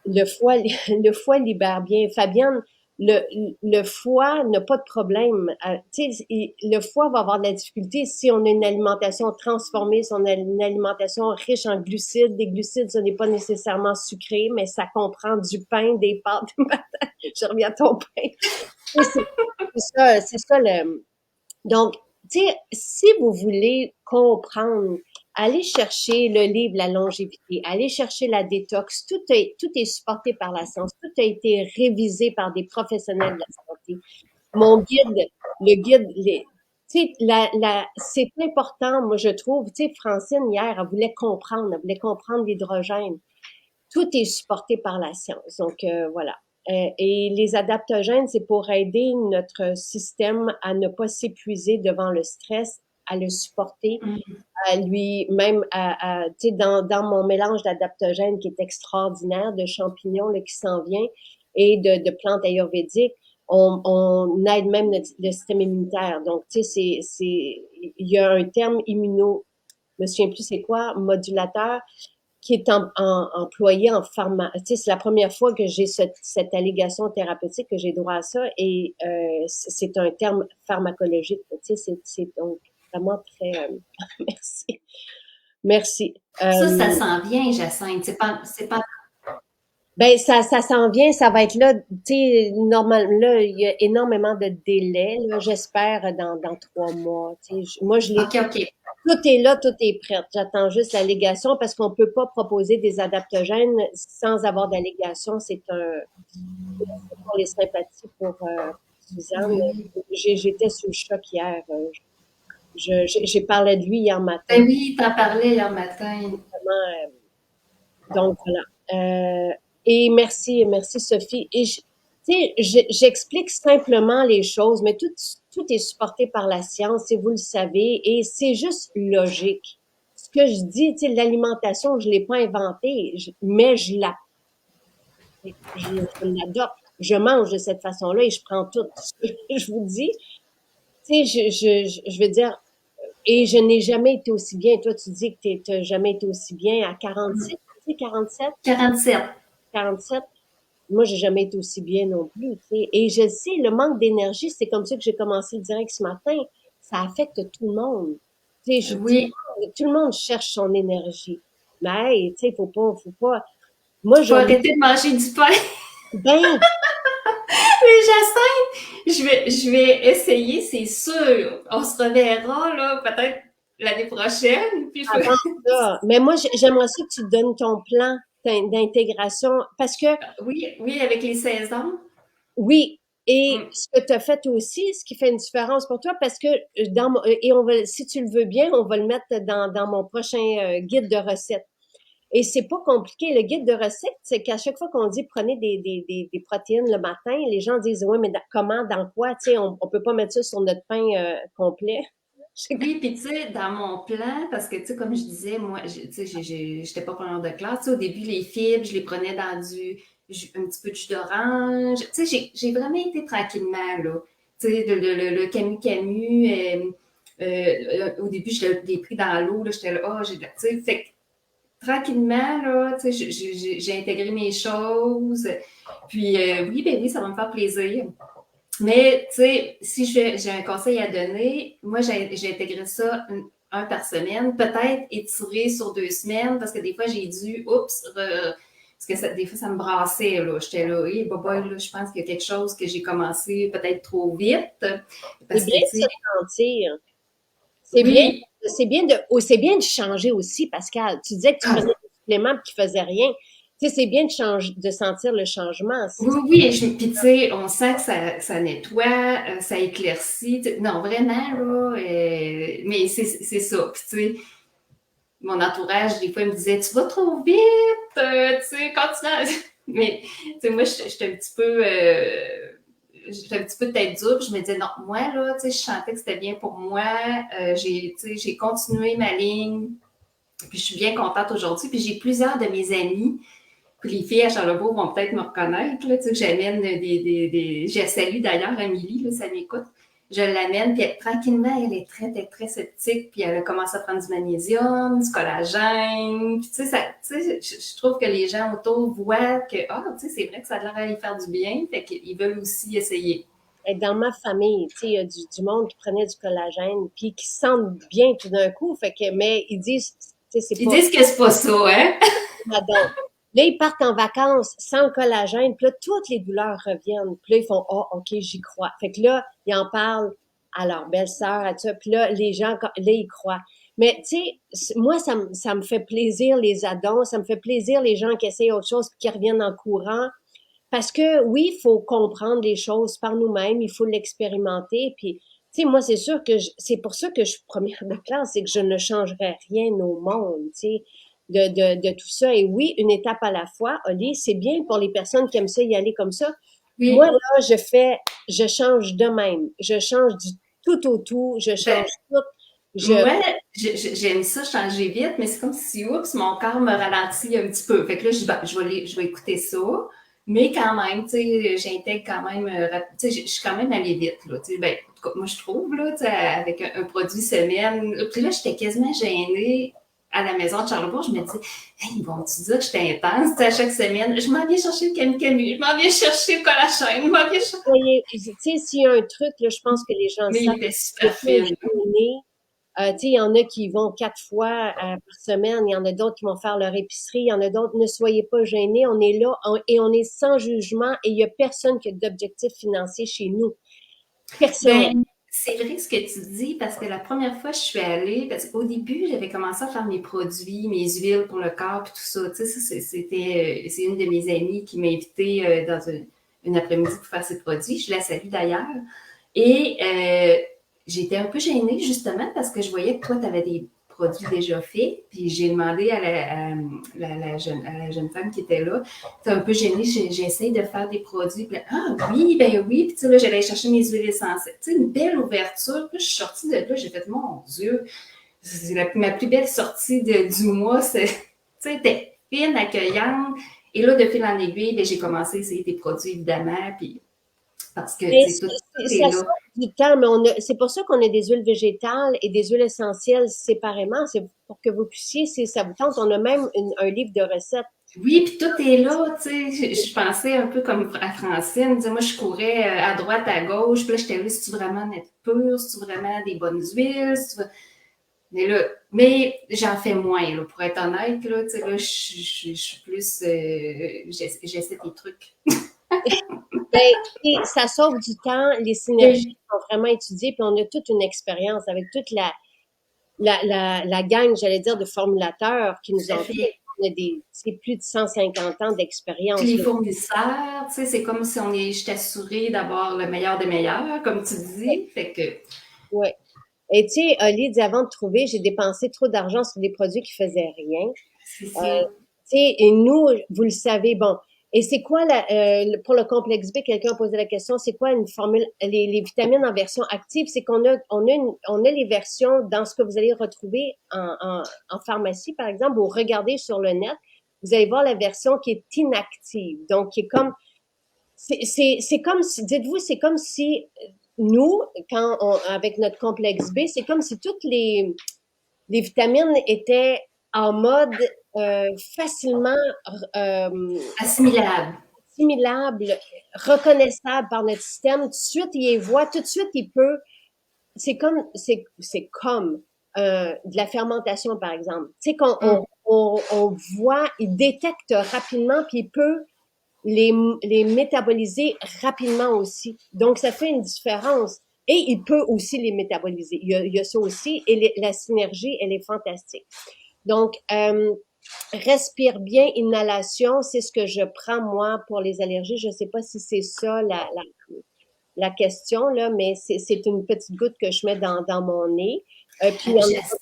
le foie, le foie libère bien. Fabienne, le, le foie n'a pas de problème. Le foie va avoir de la difficulté si on a une alimentation transformée, si on a une alimentation riche en glucides. Des glucides, ce n'est pas nécessairement sucré, mais ça comprend du pain, des pâtes. Je reviens à ton pain. C'est ça le... Donc, tu sais, si vous voulez comprendre, allez chercher le livre La longévité, allez chercher la détox, tout est supporté par la science, tout a été révisé par des professionnels de la santé. Mon guide, le guide, tu sais, c'est important, moi je trouve, tu sais, Francine hier, elle voulait comprendre l'hydrogène. Tout est supporté par la science, donc voilà. Et les adaptogènes, c'est pour aider notre système à ne pas s'épuiser devant le stress, à le supporter, à lui, même tu sais, dans mon mélange d'adaptogènes qui est extraordinaire, de champignons là, qui s'en vient, et de plantes ayurvédiques, on aide même le système immunitaire. Donc, tu sais, il y a un terme je me souviens plus c'est quoi, modulateur, qui est employé en pharma. Tu sais, c'est la première fois que j'ai cette allégation thérapeutique, que j'ai droit à ça, et c'est un terme pharmacologique. Tu sais, c'est donc vraiment très... merci. Merci. Ça s'en vient, Jacinthe. C'est pas Ben, ça s'en vient, ça va être là, tu sais, normalement, là, il y a énormément de délais, là, j'espère, dans 3 mois. Tu sais, moi, je l'ai OK, OK. Tout est là, tout est prêt. J'attends juste l'allégation parce qu'on peut pas proposer des adaptogènes sans avoir d'allégation. C'est pour les sympathies pour Suzanne. Oui. J'étais sous le choc hier. J'ai parlé de lui hier matin. Ben oui, t'en parlais hier matin. Vraiment, donc voilà. Et merci Sophie. Et tu sais, j'explique simplement les choses, mais tout est supporté par la science, et vous le savez, et c'est juste logique. Ce que je dis, tu sais, l'alimentation, je l'ai pas inventée, mais je l'adopte. Je mange de cette façon-là et je prends tout. Je vous dis, tu sais, je veux dire, et je n'ai jamais été aussi bien. Toi, tu dis que tu n'as jamais été aussi bien à 47, tu sais, 47, 47. 47. Moi, j'ai jamais été aussi bien non plus, tu sais. Et je sais, le manque d'énergie, c'est comme ça que j'ai commencé le direct ce matin. Ça affecte tout le monde. Tu sais, Oui. tout le monde cherche son énergie. Mais, hey, tu sais, faut pas. Moi, Faut j'oublie. arrêter de manger du pain. Ben, Mais Jacinthe, je vais essayer, c'est sûr. On se reverra, là, peut-être l'année prochaine. Puis avant ça. Mais moi, j'aimerais ça que tu donnes ton plan d'intégration parce que oui, oui, avec les saisons. oui, et Mm. ce que tu as fait aussi, ce qui fait une différence pour toi, parce que et on va, si tu le veux bien, on va le mettre dans mon prochain guide de recettes. Et c'est pas compliqué. Le guide de recettes, c'est qu'à chaque fois qu'on dit prenez des protéines le matin, les gens disent oui, mais comment, dans quoi? Tu sais, on peut pas mettre ça sur notre pain complet. Oui, puis tu sais, dans mon plan, parce que tu sais, comme je disais, moi, tu sais, j'étais pas preneur de classe. Tu sais, au début, les fibres, je les prenais dans un petit peu de jus d'orange. Tu sais, j'ai vraiment été tranquillement, là. Tu sais, le Camu Camu, au début, je l'ai pris dans l'eau, là, j'étais là, oh, tu sais, fait que tranquillement, là, tu sais, j'ai intégré mes choses. Puis, oui, ben oui, ça va me faire plaisir. Mais, tu sais, si j'ai un conseil à donner, moi, j'ai intégré ça un par semaine, peut-être étiré sur 2 semaines, parce que des fois, j'ai dû, parce que des fois, ça me brassait, là. J'étais là, hé, là, je pense qu'il y a quelque chose que j'ai commencé peut-être trop vite, C'est parce que, bien tu de se sais, sentir. C'est bien, oui, c'est bien de changer aussi, Pascal. Tu disais que tu prenais ah, des suppléments et qu'ils faisaient rien. Tu sais, c'est bien de changer, de sentir le changement. oui, oui, puis tu sais, on sent que ça nettoie, ça éclaircit. Non, vraiment, là, mais c'est ça. Puis tu sais, mon entourage, des fois, il me disait, tu vas trop vite, tu sais, continue. Mais, tu sais, moi, j'étais un petit peu tête dure, puis je me disais, non, moi, là, tu sais, je sentais que c'était bien pour moi, tu sais, j'ai continué ma ligne, puis je suis bien contente aujourd'hui, puis j'ai plusieurs de mes amis, puis les filles à Charlebourg vont peut-être me reconnaître, là, tu sais, que j'amène je salue d'ailleurs Amélie, là, ça m'écoute. Je l'amène, puis tranquillement, elle est très sceptique, puis elle a commencé à prendre du magnésium, du collagène, puis tu sais, je trouve que les gens autour voient que, tu sais, c'est vrai que ça a l'air à y faire du bien, fait qu'ils veulent aussi essayer. Et dans ma famille, tu sais, il y a du monde qui prenait du collagène puis qui se sentent bien tout d'un coup. Fait que, mais ils disent, tu sais, c'est Ils pas disent que c'est pas ça, hein? donc. Là, ils partent en vacances sans le collagène, puis là, toutes les douleurs reviennent. Puis là, ils font, oh, OK, j'y crois. Fait que là, ils en parlent à leur belle-sœur, à tout ça. Puis là, les gens, là, ils croient. Mais, tu sais, moi, ça me fait plaisir, les addons. Ça me fait plaisir, les gens qui essayent autre chose puis qui reviennent en courant. Parce que, oui, il faut comprendre les choses par nous-mêmes. Il faut l'expérimenter. Puis, tu sais, moi, c'est sûr que c'est pour ça que je suis première de classe, c'est que je ne changerai rien au monde, tu sais de tout ça. Et oui, une étape à la fois, Oli, c'est bien pour les personnes qui aiment ça y aller comme ça. Moi, Oui. là, je change de même. Je change du tout au tout. Je Ben, change tout. Je, moi, j'aime ça changer vite, mais c'est comme si, oups, mon corps me ralentit un petit peu. Fait que là, je dis, ben, je vais écouter ça. Mais quand même, tu sais, j'intègre quand même, tu sais, je suis quand même allée vite, là. Tu sais, ben, en tout cas, moi, je trouve, là, tu sais, avec un produit semaine. Puis là, j'étais quasiment gênée à la maison de Charlebourg. Je me dis, hey, ils vont-tu dire que j'étais intense, tu sais, à chaque semaine? Je m'en viens chercher le camu-camu, je m'en viens chercher le collagène, je m'en viens chercher. tu sais, s'il y a un truc, là, je pense que les gens le Mais il savent, était ne super pas fine. gêner. Tu sais, il y en a qui vont 4 fois par semaine, il y en a d'autres qui vont faire leur épicerie, il y en a d'autres, ne soyez pas gênés, on est là et on est sans jugement et il y a personne qui a d'objectif financier chez nous. Personne. Ben, c'est vrai ce que tu dis, parce que la première fois que je suis allée, parce qu'au début, j'avais commencé à faire mes produits, mes huiles pour le corps, puis tout ça. Tu sais, ça, c'est une de mes amies qui m'a invitée dans une après-midi pour faire ses produits. Je la salue d'ailleurs. Et j'étais un peu gênée, justement, parce que je voyais que toi, tu avais des produits déjà faits. Puis j'ai demandé à la jeune femme qui était là, t'es un peu gênée, j'essaie de faire des produits. Puis, ah oui, ben oui. Puis tu sais, là, j'allais chercher mes huiles essentielles. Tu sais, une belle ouverture. Puis je suis sortie de là, j'ai fait, mon Dieu, c'est ma plus belle sortie du mois. Tu sais, t'es fine, accueillante. Et là, de fil en aiguille, ben, j'ai commencé à essayer des produits, évidemment. Puis parce que, tu Mais sais, tout est ça là. sort du temps, mais c'est pour ça qu'on a des huiles végétales et des huiles essentielles séparément. C'est pour que vous puissiez, si ça vous tente, on a même un livre de recettes. Oui, puis tout est là, tu sais. Je pensais un peu comme à Francine. Moi, je courais à droite, à gauche. Puis là, j'étais là, si tu vraiment net pur, si tu vraiment des bonnes huiles, si tu veux... Mais j'en fais moins, là, pour être honnête. Là, tu sais, là, je suis plus... j'essaie des trucs. Ben, ça sauve du temps, les synergies Oui, sont vraiment étudiées, puis on a toute une expérience avec toute la gang, j'allais dire, de formulateurs qui nous tout à entourent. fait. On a c'est plus de 150 ans Puis d'expérience, les là. fournisseurs, tu sais, c'est comme si je t'assurais d'avoir le meilleur des meilleurs, comme tu dis. Fait que, Ouais. Et tu sais, Oli dit avant de trouver, j'ai dépensé trop d'argent sur des produits qui faisaient rien. c'est Euh, ça. tu sais, et nous, vous le savez, bon. Et c'est quoi pour le complexe B, quelqu'un a posé la question, c'est quoi une formule, les vitamines en version active? C'est on a les versions dans ce que vous allez retrouver en pharmacie, par exemple, ou regardez sur le net, vous allez voir la version qui est inactive. Donc, qui est comme, c'est comme si, dites-vous, c'est comme si nous, avec notre complexe B, c'est comme si toutes les vitamines étaient en mode facilement Assimilable. assimilable, reconnaissable par notre système. Tout de suite, il les voit, tout de suite, il peut. C'est comme de la fermentation, par exemple. Tu sais, on voit, il détecte rapidement, puis il peut les, les métaboliser rapidement aussi. Donc, ça fait une différence. Et il peut aussi les métaboliser. Il y a ça aussi. Et la synergie, elle est fantastique. Donc, respire bien, inhalation, c'est ce que je prends moi pour les allergies. Je ne sais pas si c'est ça la question, là, mais c'est une petite goutte que je mets dans mon nez. Puis, il y en a Jacinthe,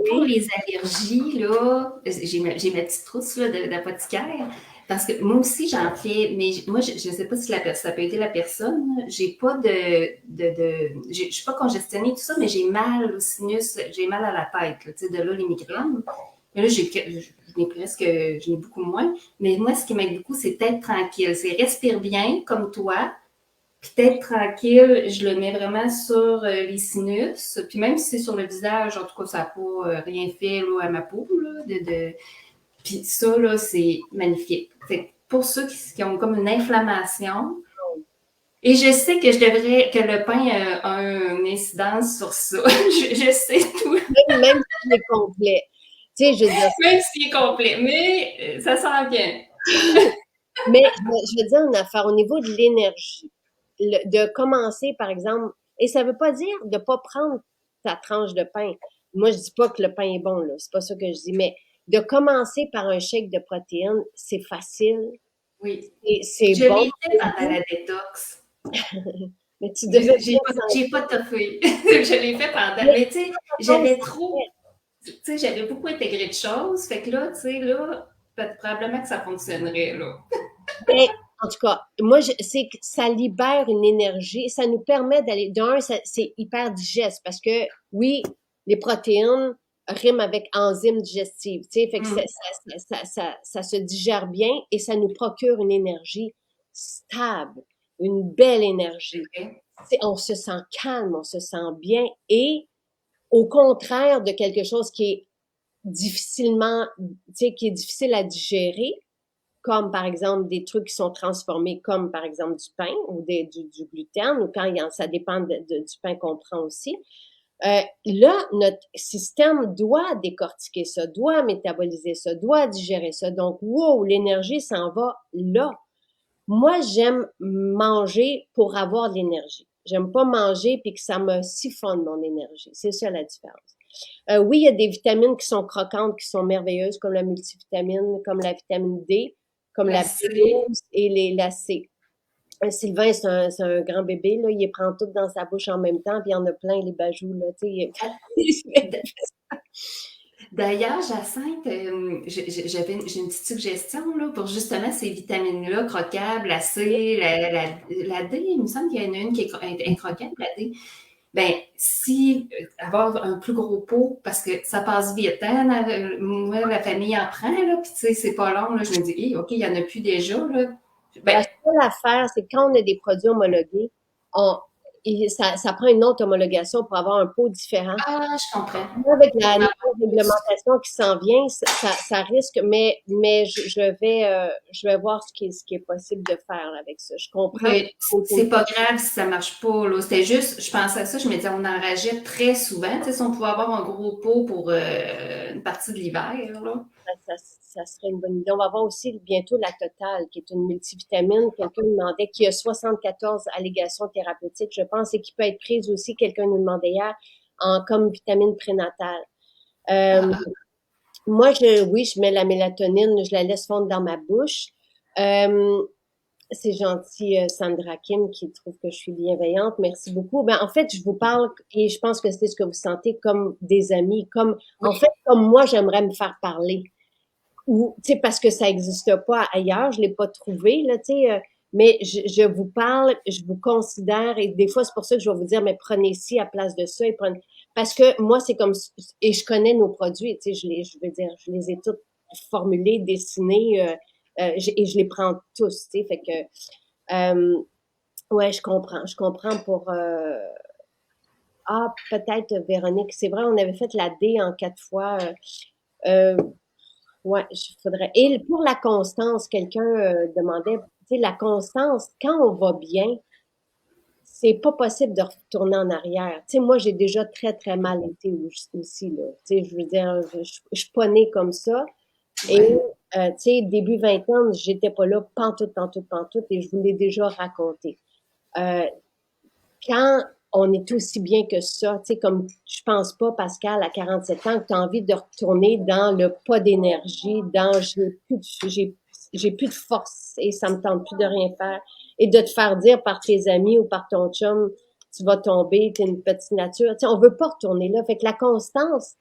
pour oui, les allergies, là, j'ai ma petite trousse là, d'apothicaire. Parce que moi aussi, j'en fais, mais moi, je ne sais pas si ça peut aider la personne. J'ai pas je suis pas congestionnée, tout ça, mais j'ai mal au sinus, j'ai mal à la tête, là, tu sais, de là les migraines. Mais là, je n'ai beaucoup moins. Mais moi, ce qui m'aide beaucoup, c'est être tranquille. C'est respire bien, comme toi, puis d'être tranquille, je le mets vraiment sur les sinus. Puis même si c'est sur le visage, en tout cas, ça n'a pas rien fait là, à ma peau. Là, Puis ça, là, c'est magnifique. Fait que pour ceux qui ont comme une inflammation, et je sais que que le pain a une incidence sur ça. Je sais tout. même s'il est complet. Tu sais, je veux dire, Même s'il est complet. Mais ça sent bien. mais je veux dire une affaire au niveau de l'énergie. De commencer, par exemple, et ça veut pas dire de pas prendre ta tranche de pain. Moi, je dis pas que le pain est bon, là. C'est pas ça que je dis, mais de commencer par un shake de protéines, c'est facile, Oui. c'est Je bon l'ai fait pour pendant vous, la détox. mais tu devais bien J'ai pas toffé. Je l'ai fait pendant. mais Mais tu sais, j'avais trop. Tu sais, j'avais beaucoup intégré de choses. Fait que là, tu sais, là, probablement que ça fonctionnerait, là. mais en tout cas, moi, c'est que ça libère une énergie, ça nous permet d'aller, c'est hyper digeste parce que, oui, les protéines riment avec enzymes digestives, tu sais, fait que Mm. ça se digère bien et ça nous procure une énergie stable, une belle énergie. Okay. On se sent calme, on se sent bien et au contraire de quelque chose qui est difficilement, tu sais, qui est difficile à digérer, comme par exemple des trucs qui sont transformés, comme par exemple du pain ou du gluten, ou quand ça dépend du pain qu'on prend aussi. Là, notre système doit décortiquer ça, doit métaboliser ça, doit digérer ça. Donc, wow, l'énergie s'en va là. Moi, j'aime manger pour avoir de l'énergie. J'aime pas manger puis que ça me siphonne mon énergie. C'est ça la différence. Oui, il y a des vitamines qui sont croquantes, qui sont merveilleuses, comme la multivitamine, comme la vitamine D, comme La la C. B12 et la C. Sylvain, c'est un grand bébé, là. Il les prend toutes dans sa bouche en même temps, puis il y en a plein, les bajoux, là. Tu sais, D- D'ailleurs, Jacinthe, j'ai une petite suggestion là, pour justement ces vitamines-là, croquables, la C, la D, il me semble qu'il y en a une qui est incroquable, la D. Ben, si avoir un plus gros pot, parce que ça passe vite, hein, moi, la famille en prend, là, puis tu sais, c'est pas long, là, je me dis, hey, OK, il y en a plus déjà, là. Ben, la seule affaire, c'est que quand on a des produits homologués, on, ça prend une autre homologation pour avoir un pot différent. ah, je comprends. Avec Pour la en nouvelle avoir plus. réglementation qui s'en vient, ça risque, mais je vais voir ce qui est possible de faire là, avec ça. Je comprends. Mais c'est pas grave si ça marche pas, là. C'était juste, je pensais à ça, je me disais, on en rajoute très souvent. Tu sais, si on pouvait avoir un gros pot pour une partie de l'hiver, là. Ça serait une bonne idée. On va voir aussi bientôt la Totale, qui est une multivitamine. Quelqu'un me demandait qui a 74 allégations thérapeutiques, je pense, et qui peut être prise aussi, quelqu'un nous demandait hier, comme vitamine prénatale. Ah, Euh, ah, Moi, oui, je mets la mélatonine, je la laisse fondre dans ma bouche. Euh, c'est gentil, Sandra Kim, qui trouve que je suis bienveillante. Merci beaucoup. Ben, en fait, je vous parle, et je pense que c'est ce que vous sentez comme des amis, en fait, comme moi, j'aimerais me faire parler. Ou, tu sais, parce que ça n'existe pas ailleurs, je l'ai pas trouvé, là, tu sais, mais je vous parle, je vous considère, et des fois, c'est pour ça que je vais vous dire, mais prenez ci à place de ça, et prenez, parce que moi, c'est comme, et je connais nos produits, tu sais, je veux dire, je les ai tous formulés, dessinés, et je les prends tous, tu sais, fait que, ouais, je comprends pour, peut-être, Véronique, c'est vrai, on avait fait la D en 4 fois, euh, ouais, il faudrait. Et pour la constance, quelqu'un demandait, tu sais, la constance, quand on va bien, c'est pas possible de retourner en arrière. Tu sais, moi, j'ai déjà très, très mal été aussi, là. Tu sais, je veux dire, je suis pas née comme ça. Et, ouais. tu sais, début vingtaine, j'étais pas là, pantoute, pantoute, pantoute, et je vous l'ai déjà raconté. Euh, quand on est aussi bien que ça, tu sais, comme je pense pas, Pascal, à 47 ans, que tu as envie de retourner dans le pas d'énergie, dans j'ai plus de force et ça me tente plus de rien faire. Et de te faire dire par tes amis ou par ton chum, tu vas tomber, t'es une petite nature. Tu sais, on veut pas retourner là. Fait que la constance,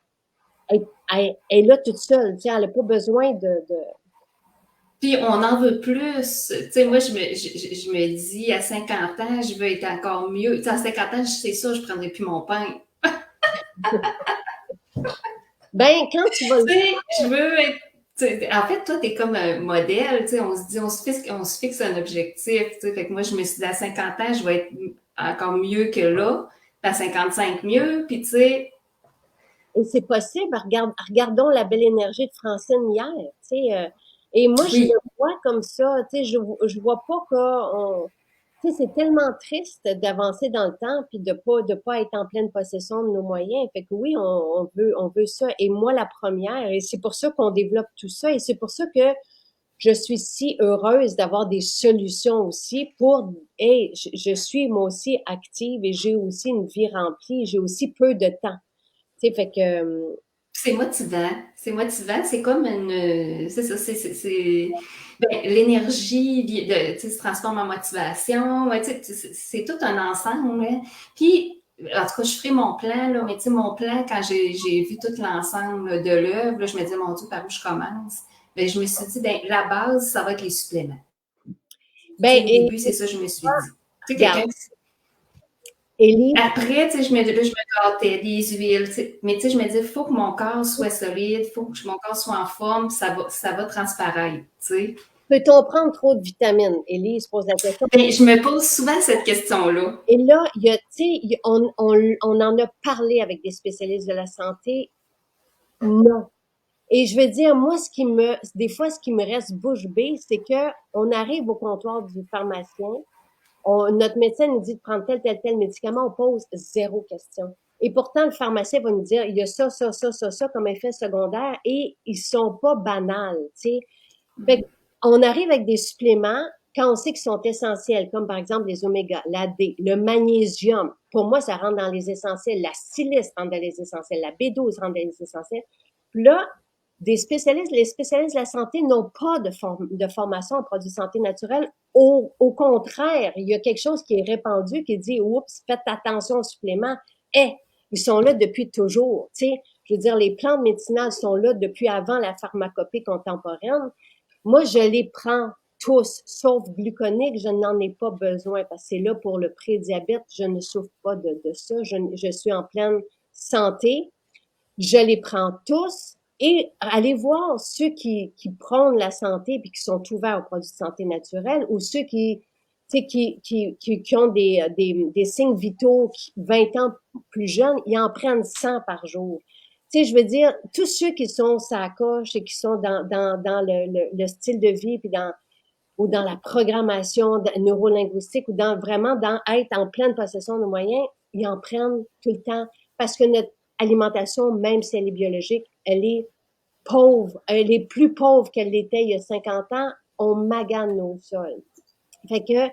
elle est là toute seule. Tu sais, elle a pas besoin de... Puis on en veut plus. Tu sais, moi, je me dis, à 50 ans, je veux être encore mieux. Tu sais, à 50 ans, c'est ça, je prendrai plus mon pain. Ben, quand tu vas le Tu sais, je veux être. En fait, toi, t'es comme un modèle, tu sais, on se dit, on se fixe un objectif, tu sais, fait que moi, je me suis dit, à 50 ans, je vais être encore mieux que là, à 55 mieux, puis tu sais, Et c'est possible. Regardons la belle énergie de Francine hier. Tu sais, et moi, je oui, le vois comme ça. Tu sais, je vois pas qu'on. Tu sais, c'est tellement triste d'avancer dans le temps puis de pas être en pleine possession de nos moyens. Fait que oui, on veut ça. Et moi, la première. Et c'est pour ça qu'on développe tout ça. Et c'est pour ça que je suis si heureuse d'avoir des solutions aussi pour, hey, je suis moi aussi active et j'ai aussi une vie remplie. J'ai aussi peu de temps. Tu sais, fait que, c'est motivant. C'est motivant. C'est comme une. C'est ça, ben, l'énergie tu sais, se transforme en motivation. Ouais, tu sais, c'est tout un ensemble. Hein. Puis, en tout cas, je ferai mon plan, là, mais tu sais, mon plan, quand j'ai vu tout l'ensemble de l'œuvre, là, je me disais, mon Dieu, par où je commence? Ben, je me suis dit, ben, la base, ça va être les suppléments. Tu sais, ben, au et début, c'est ça que je me suis dit. Tu sais, regarde, quelqu'un. Élise, Après, tu sais, je me gâtais des huiles, tu sais. Mais tu sais, je me dis, il faut que mon corps soit solide, il faut que mon corps soit en forme, ça va transparaître, tu sais. peut-on prendre trop de vitamines? Élise pose la question. Ben, je me pose souvent cette question-là. Et là, il y a, tu sais, on en a parlé avec des spécialistes de la santé. Non. Et je veux dire, moi, des fois, ce qui me reste bouche bée, c'est que on arrive au comptoir du pharmacien, notre médecin nous dit de prendre tel médicament, on pose zéro question. Et pourtant, le pharmacien va nous dire, il y a ça comme effet secondaire et ils sont pas banals, tu sais. Fait qu'on arrive avec des suppléments quand on sait qu'ils sont essentiels, comme par exemple les oméga, la D, le magnésium, pour moi, ça rentre dans les essentiels, la silice rentre dans les essentiels, la B12 rentre dans les essentiels. Puis là, les spécialistes de la santé n'ont pas de formation en produits de santé naturels. Au contraire, il y a quelque chose qui est répandu qui dit, oups, faites attention aux suppléments. Eh, ils sont là depuis toujours. Tu sais, je veux dire, les plantes médicinales sont là depuis avant la pharmacopée contemporaine. Moi, je les prends tous, sauf gluconique, je n'en ai pas besoin parce que c'est là pour le prédiabète. Je ne souffre pas de ça. Je suis en pleine santé. Je les prends tous et allez voir ceux qui prônent la santé puis qui sont ouverts aux produits de santé naturels ou ceux qui, tu sais, qui ont des signes vitaux 20 ans plus jeunes, ils en prennent 100 par jour. Tu sais, je veux dire, tous ceux qui sont sa coche et qui sont dans le style de vie puis ou dans la programmation neurolinguistique ou vraiment dans être en pleine possession de moyens, ils en prennent tout le temps parce que notre alimentation, même si elle est biologique, elle est pauvre. Elle est plus pauvre qu'elle l'était il y a 50 ans. On magane nos sols. Fait que,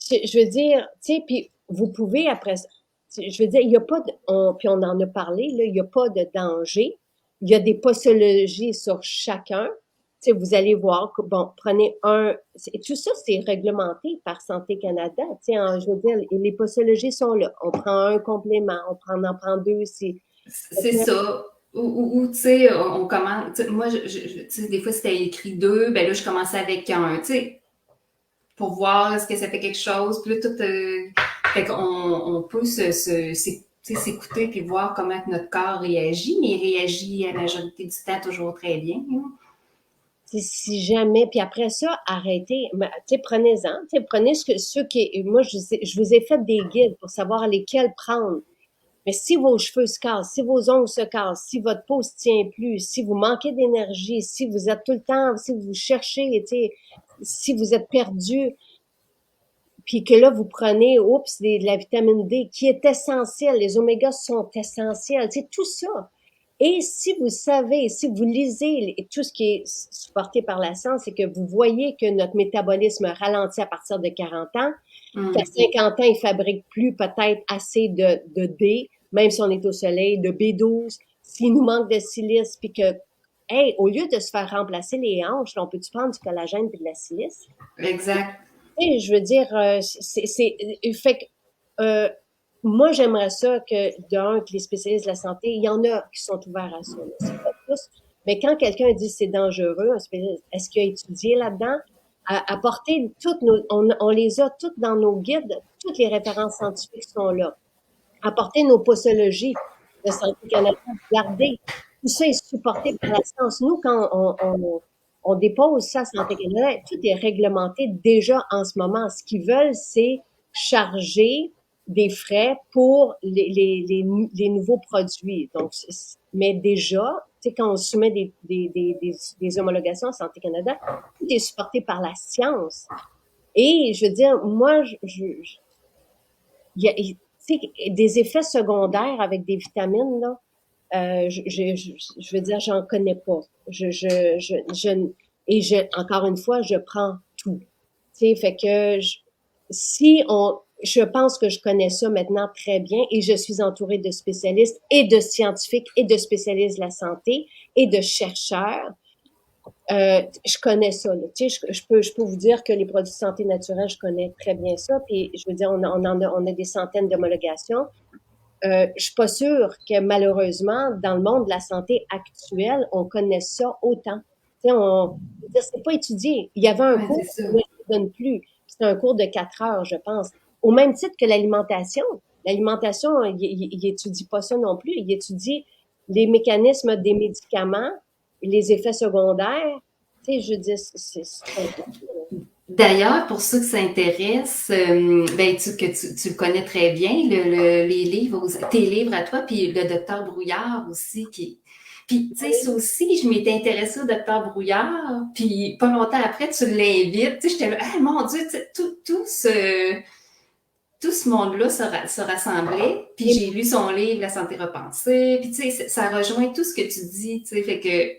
je veux dire, tu sais, puis vous pouvez après ça, je veux dire, il y a pas de, puis on en a parlé, là, il y a pas de danger. Il y a des posologies sur chacun. Tu sais, vous allez voir que, bon, prenez tout ça, c'est réglementé par Santé Canada. Tu sais, je veux dire, les posologies sont là. On prend un complément, on en prend deux aussi. C'est ça. Ou tu sais, on commence. Moi, tu sais, des fois, c'était écrit deux, ben là, je commençais avec un, tu sais, pour voir est-ce que ça fait quelque chose. Puis là, tout. Fait qu'on on peut s'écouter puis voir comment que notre corps réagit, mais il réagit à la majorité du temps toujours très bien. Hein. Si jamais, puis après ça, arrêtez, tu sais, prenez-en, tu sais, prenez ceux qui, moi, je vous ai fait des guides pour savoir lesquels prendre. Mais si vos cheveux se cassent, si vos ongles se cassent, si votre peau se tient plus, si vous manquez d'énergie, si vous êtes tout le temps, si vous cherchez, tu sais, si vous êtes perdu, puis que là, vous prenez, de la vitamine D, qui est essentielle, les omégas sont essentiels, c'est tout ça. Et si vous savez, si vous lisez tout ce qui est supporté par la science, c'est que vous voyez que notre métabolisme ralentit à partir de 40 ans, qu'à 50 ans, il fabrique plus peut-être assez de D, même si on est au soleil, de B12, s'il nous manque de silice, puis que, hey, au lieu de se faire remplacer les hanches, on peut-tu prendre du collagène puis de la silice? Exact. Et je veux dire, fait que, moi, j'aimerais ça que les spécialistes de la santé, il y en a qui sont ouverts à ça, là, c'est pas tous. Mais quand quelqu'un dit c'est dangereux, est-ce qu'il a étudié là-dedans? Apporter toutes on les a toutes dans nos guides, toutes les références scientifiques sont là. Apporter nos posologies de Santé Canada, regardez, tout ça est supporté par la science. Nous, quand on dépose ça à Santé Canada, tout est réglementé déjà en ce moment. Ce qu'ils veulent, c'est charger des frais pour les nouveaux produits. Donc, mais déjà, tu sais, quand on soumet des homologations à Santé Canada, tout est supporté par la science. Et je veux dire, moi, il y a, tu sais, des effets secondaires avec des vitamines, là, je veux dire, j'en connais pas. Encore une fois, je prends tout. Tu sais, fait que je pense que je connais ça maintenant très bien et je suis entourée de spécialistes et de scientifiques et de spécialistes de la santé et de chercheurs. Je connais ça. Là. Tu sais, je peux vous dire que les produits de santé naturelle, je connais très bien ça. Puis, je veux dire, on a des centaines d'homologations. Je suis pas sûre que malheureusement, dans le monde de la santé actuelle, on connaît ça autant. Tu sais, c'est pas étudié. Il y avait un cours, C'est ça. mais je ne donne plus. C'est un cours de 4 heures, je pense. Au même titre que l'alimentation. L'alimentation, il étudie pas ça non plus. Il étudie les mécanismes des médicaments, les effets secondaires. Tu sais, je dis, c'est D'ailleurs, pour ceux que ça intéresse, ben, tu le connais très bien, les livres, tes livres à toi, puis le docteur Brouillard aussi, puis, tu sais, ça aussi, je m'étais intéressée au docteur Brouillard, puis pas longtemps après, tu l'invites, tu sais, j'étais là, ah, mon Dieu, tout ce monde-là se rassemblait, puis j'ai lu son livre, La santé repensée, puis tu sais, ça rejoint tout ce que tu dis, tu sais, fait que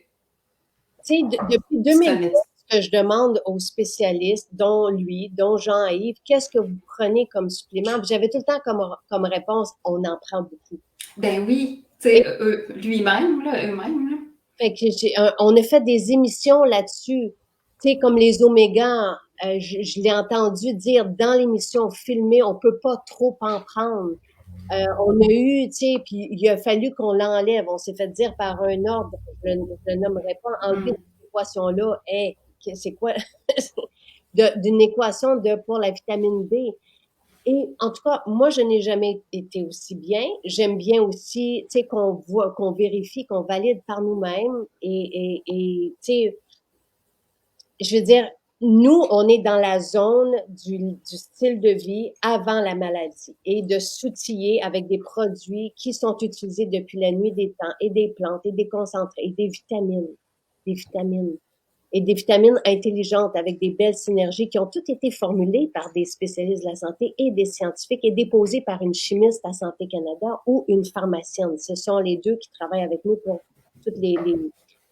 tu sais, depuis tu 2010, connais. que je demande aux spécialistes, dont lui, dont Jean-Yves, qu'est-ce que vous prenez comme supplément? Puis j'avais tout le temps comme réponse, on en prend beaucoup. Ben oui, tu Et sais, lui-même, là, eux-mêmes, là. fait que on a fait des émissions là-dessus, tu sais, comme les omégas. Je l'ai entendu dire dans l'émission filmée, on peut pas trop en prendre. On a eu, tu sais, puis il a fallu qu'on l'enlève. On s'est fait dire par un ordre, je ne nommerai pas, enlever Mm. cette équation-là. Hey, c'est quoi? D'une équation pour la vitamine D. Et en tout cas, moi, je n'ai jamais été aussi bien. J'aime bien aussi, tu sais, qu'on voit, qu'on vérifie, qu'on valide par nous-mêmes. Tu sais, je veux dire, nous, on est dans la zone du style de vie avant la maladie et de s'outiller avec des produits qui sont utilisés depuis la nuit des temps et des plantes et des concentrés et des vitamines et des vitamines intelligentes avec des belles synergies qui ont toutes été formulées par des spécialistes de la santé et des scientifiques et déposées par une chimiste à Santé Canada ou une pharmacienne. Ce sont les deux qui travaillent avec nous pour toute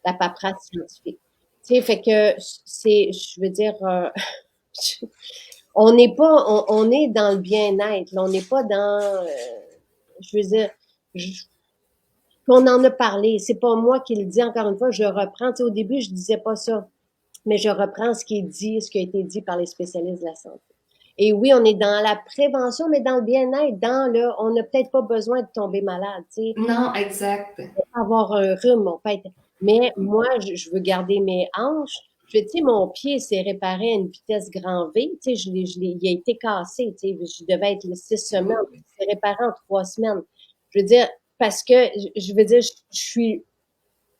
la paperasse scientifique. Tu sais, fait que je veux dire, on n'est pas, on est dans le bien-être, là, on n'est pas dans, je veux dire, je- on en a parlé, c'est pas moi qui le dis, encore une fois, je reprends, tu sais, au début, je disais pas ça, mais je reprends ce qui est dit, ce qui a été dit par les spécialistes de la santé. Et oui, on est dans la prévention, mais dans le bien-être, dans le, on n'a peut-être pas besoin de tomber malade, tu sais, Non, exact. avoir un rhume, on peut être, mais moi, je veux garder mes hanches. Tu sais, mon pied s'est réparé à une vitesse grand V, tu sais, il a été cassé, tu sais, je devais être 6 semaines, il s'est réparé en 3 semaines. Je veux dire, parce que, je veux dire, je suis,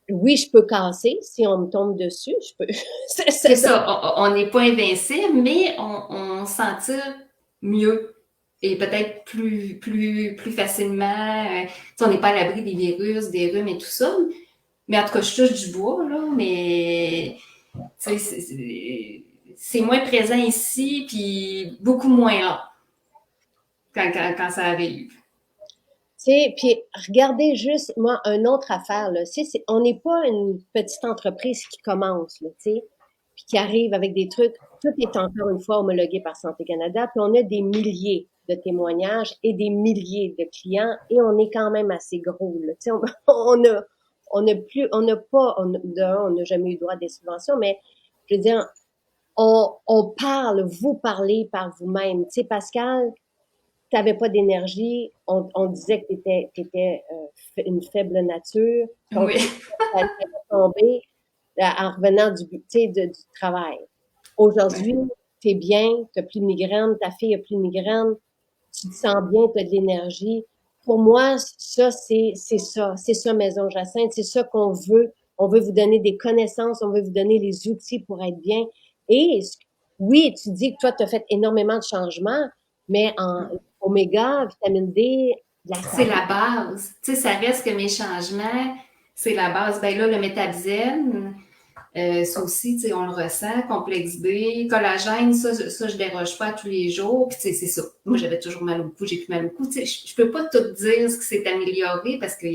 oui, je peux casser si on me tombe dessus, je peux, C'est ça, on n'est pas invincible, mais on s'en tire mieux et peut-être plus facilement. On n'est pas à l'abri des virus, des rhumes et tout ça. Mais en tout cas, je touche du bois, là, mais c'est moins présent ici, puis beaucoup moins là quand ça arrive. Tu sais, puis regardez juste, moi, une autre affaire, là, on n'est pas une petite entreprise qui commence, là, tu sais, puis qui arrive avec des trucs. Tout est encore une fois homologué par Santé Canada, puis on a des milliers de témoignages et des milliers de clients, et on est quand même assez gros, là, tu sais, on a plus, on n'a pas, on n'a jamais eu droit à des subventions, mais je veux dire, on parle, vous parlez par vous-même. Tu sais, Pascal, tu n'avais pas d'énergie, on disait que tu étais une faible nature, ton Oui. taux allait tomber en revenant du travail. Aujourd'hui, tu es bien, tu n'as plus de migraine, ta fille n'a plus de migraine, tu te sens bien, tu as de l'énergie. Pour moi, ça, c'est ça, Maison Jacinthe, c'est ça qu'on veut. On veut vous donner des connaissances, on veut vous donner les outils pour être bien. Et oui, tu dis que toi, tu as fait énormément de changements, mais en oméga, vitamine D, la C'est sable. la base. Tu sais, ça reste que mes changements, c'est la base. Ben là, le métabzène, ça aussi, tu sais, on le ressent. Complexe B, collagène, ça, je déroge pas tous les jours. Puis, tu sais, c'est ça. Moi, j'avais toujours mal au cou, j'ai plus mal au cou. Tu sais, je peux pas tout dire ce qui s'est amélioré parce que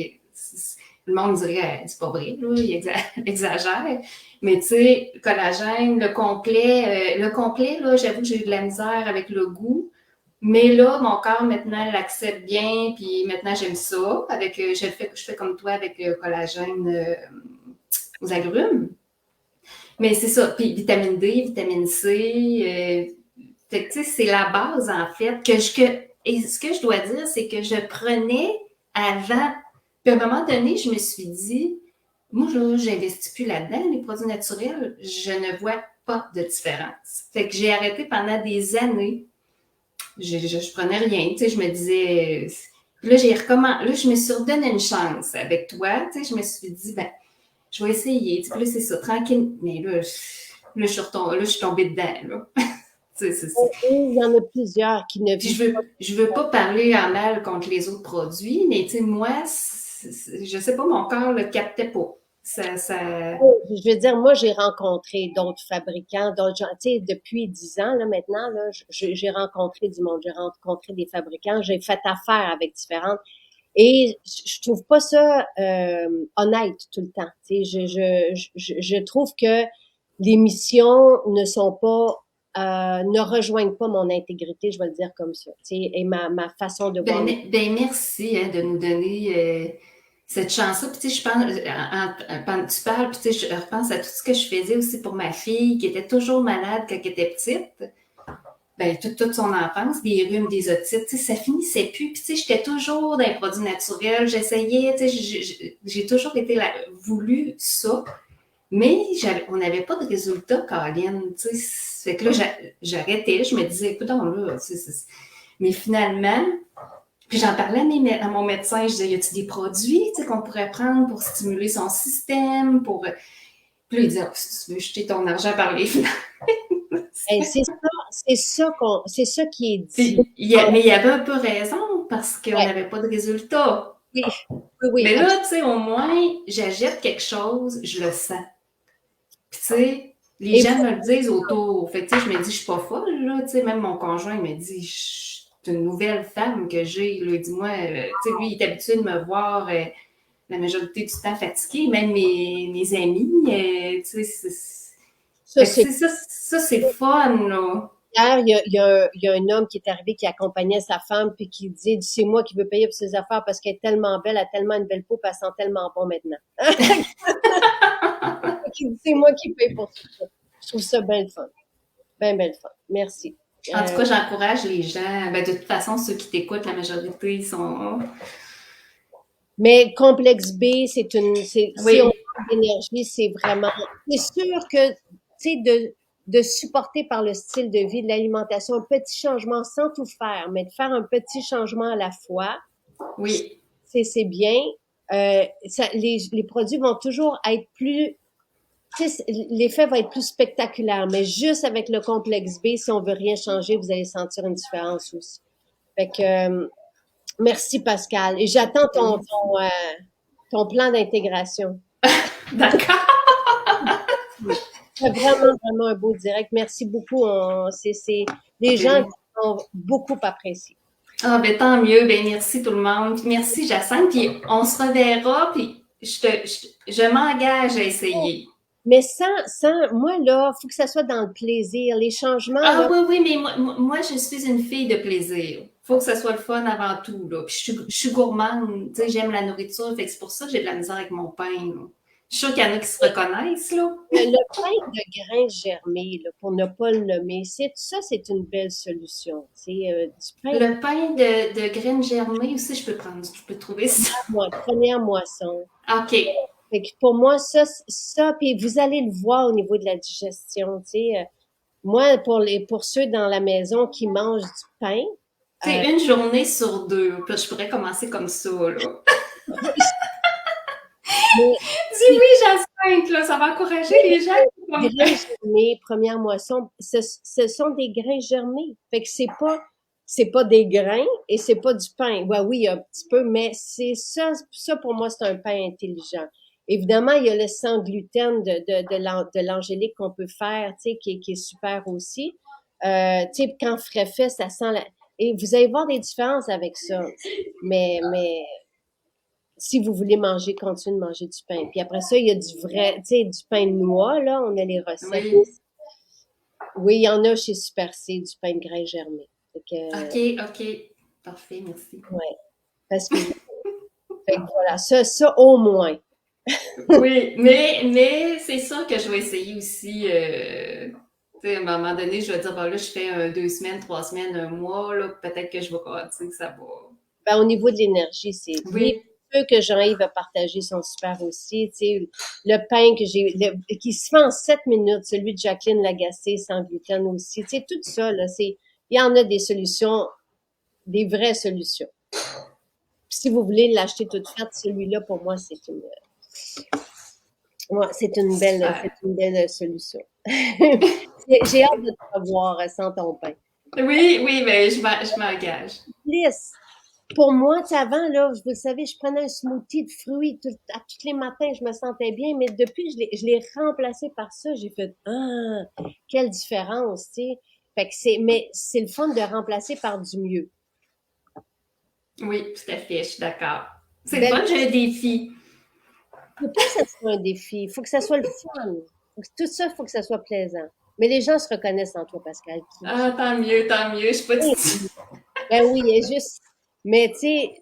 le monde dirait, c'est pas vrai, là, il exagère. Mais, tu sais, collagène, le complet, là, j'avoue que j'ai eu de la misère avec le goût. Mais là, mon corps maintenant l'accepte bien, puis maintenant j'aime ça. Avec, je fais comme toi avec le collagène aux agrumes. Mais c'est ça. Puis vitamine D, vitamine C. Fait que, tu sais, c'est la base, en fait. Et ce que je dois dire, c'est que je prenais avant. Puis à un moment donné, je me suis dit, moi, là, j'investis plus là-dedans, les produits naturels. Je ne vois pas de différence. Fait que j'ai arrêté pendant des années. Je prenais rien. Tu sais, je me disais. Là, là, je me suis redonné une chance avec toi. Tu sais, je me suis dit, ben, je vais essayer. Tu sais, là, c'est ça, tranquille. Mais là, je suis tombée dedans, là. Et il y en a plusieurs qui ne Puis vivent pas. je veux pas parler en mal contre les autres produits, mais tu sais, moi, je sais pas, mon corps le captait pas. Ça... Je veux dire, moi, j'ai rencontré d'autres fabricants, d'autres gens. Tu sais, depuis 10 ans, là, maintenant, là, j'ai rencontré du monde, j'ai rencontré des fabricants, j'ai fait affaire avec différentes. Et je trouve pas ça honnête tout le temps. Tu sais, je trouve que les missions ne sont pas, ne rejoignent pas mon intégrité, je vais le dire comme ça, tu sais, et ma façon de voir les Ben merci hein, de nous donner cette chance-là. Puis tu sais, je pense, pendant que tu parles, puis tu sais, je repense à tout ce que je faisais aussi pour ma fille qui était toujours malade quand elle était petite. Ben, toute son enfance, des rhumes, des otites, tu sais, ça finissait plus. Puis, tu sais, j'étais toujours dans les produits naturels, j'essayais, tu sais, j'ai toujours été là, voulu ça, mais on n'avait pas de résultat, Caroline, tu sais. Fait que là, j'arrêtais, je me disais, écoute, là, tu sais, mais finalement, puis j'en parlais à mon médecin, je disais, y a-t-il des produits, tu sais, qu'on pourrait prendre pour stimuler son système, pour... Puis là, il disait, oh, si tu veux jeter ton argent par les fenêtres. hey, c'est ça qui est dit. Mais il y avait un peu raison parce qu'on Ouais, n'avait pas de résultat. oui, oui, oui, Mais là, absolument. tu sais, au moins, j'achète quelque chose, je le sens. Puis, tu sais, les Et gens me le disent autour. Fait que, tu sais, je me dis, je suis pas folle, là. Tu sais, même mon conjoint, il me dit, c'est une nouvelle femme que j'ai, là. Dis-moi, tu sais, lui, il est habitué de me voir la majorité du temps fatiguée, même mes amis, tu sais, ça, fait que, c'est tu sais, ça c'est fun, là. hier, il y a un homme qui est arrivé qui accompagnait sa femme puis qui dit c'est moi qui veux payer pour ses affaires parce qu'elle est tellement belle, elle a tellement une belle peau, puis elle sent tellement bon maintenant. Qui dit c'est moi qui paye pour tout ça. Je trouve ça bien le fun. Bien le fun. Merci. En tout cas, j'encourage les gens. Ben, de toute façon, ceux qui t'écoutent, la majorité, ils sont. Mais complexe B, si on Oui, parle d'énergie, c'est vraiment, c'est sûr que, tu sais, de supporter par le style de vie, de l'alimentation, un petit changement sans tout faire, mais de faire un petit changement à la fois, oui. c'est bien. Les produits vont toujours être plus, tu sais, l'effet va être plus spectaculaire, mais juste avec le complexe B, si on veut rien changer, vous allez sentir une différence aussi. Fait que, merci Pascal. Et j'attends ton plan d'intégration. D'accord. C'est vraiment un beau direct. Merci beaucoup. Les gens Ben, qui ont beaucoup apprécié. ah, ben, tant mieux. Ben, merci tout le monde. Puis merci, Jacinthe. Puis on se reverra. Puis je m'engage à essayer. Mais moi, là, faut que ça soit dans le plaisir. Les changements, Ah là, oui, oui, mais moi, je suis une fille de plaisir. Faut que ça soit le fun avant tout, là. Puis je suis gourmande, tu sais, j'aime la nourriture, fait que c'est pour ça que j'ai de la misère avec mon pain, là. Je suis sûre qu'il y en a qui se reconnaissent, là. le pain de grains germés, là, pour ne pas le nommer, c'est une belle solution. C'est du pain Le pain de graines germées aussi, je peux trouver ça. première moisson. OK. Fait que pour moi, puis vous allez le voir au niveau de la digestion, tu sais. Moi, pour ceux dans la maison qui mangent du pain, Tu sais, une journée sur deux. Puis je pourrais commencer comme ça, là. mais Dis oui, Jacinthe, là, ça va encourager les gens. grains germés, première moisson, ce sont des grains germés. Fait que c'est pas des grains et c'est pas du pain. Ouais, oui, un petit peu, mais ça pour moi, c'est un pain intelligent. Évidemment, il y a le sans gluten de l'angélique qu'on peut faire, tu sais, qui est super aussi. Tu sais, quand frais fait, ça sent et vous allez voir des différences avec ça. Mais si vous voulez manger, continuez de manger du pain. Puis après ça, il y a du vrai, tu sais, du pain de noix, là, on a les recettes. Oui. Oui, il y en a chez Super C, du pain de grain germé. Fait que, OK, OK. Parfait, merci. ouais, parce que, fait que voilà, ça au moins. Oui, mais c'est sûr que je vais essayer aussi. Tu sais, à un moment donné, je vais dire, bon, là, je fais 2 semaines, 3 semaines, un mois, là, peut-être que je vais, tu sais, que ça va. Ben, au niveau de l'énergie, les Oui, peu que Jean-Yves a partagé sont super aussi. Tu sais, le pain qui se fait en 7 minutes, celui de Jacqueline Lagacé sans gluten aussi. Tu sais, tout ça, là, il y en a des solutions, des vraies solutions. Puis si vous voulez l'acheter toute faite, celui-là, pour moi, super. c'est une belle solution. J'ai hâte de te revoir sans ton pain. Oui, oui, mais je m'engage. Lisse. Pour moi, tu sais, avant, là, vous le savez, je prenais un smoothie de fruits à tous les matins, je me sentais bien, mais depuis, je l'ai remplacé par ça, j'ai fait, quelle différence, tu sais. Fait que mais c'est le fun de remplacer par du mieux. Oui, tout à fait, je suis d'accord. C'est le Belle, fun, j'ai un défi. faut pas que ça soit un défi, faut que ça soit le fun. Tout ça, il faut que ça soit plaisant. Mais les gens se reconnaissent en toi, Pascal. Ah, tant mieux, tant mieux. Je suis pas du tout. Ben oui, il est juste. Mais tu sais,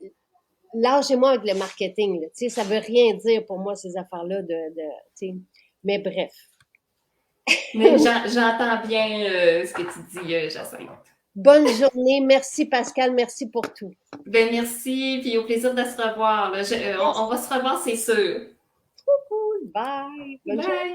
lâchez-moi avec le marketing. Tu sais, ça veut rien dire pour moi, ces affaires-là tu sais. Mais bref. Mais j'entends bien ce que tu dis, Jacinthe. Bonne journée. Merci, Pascal. Merci pour tout. Ben merci, puis au plaisir de se revoir. Là. On va se revoir, c'est sûr. Cool. Bye. Bonne journée. Bye!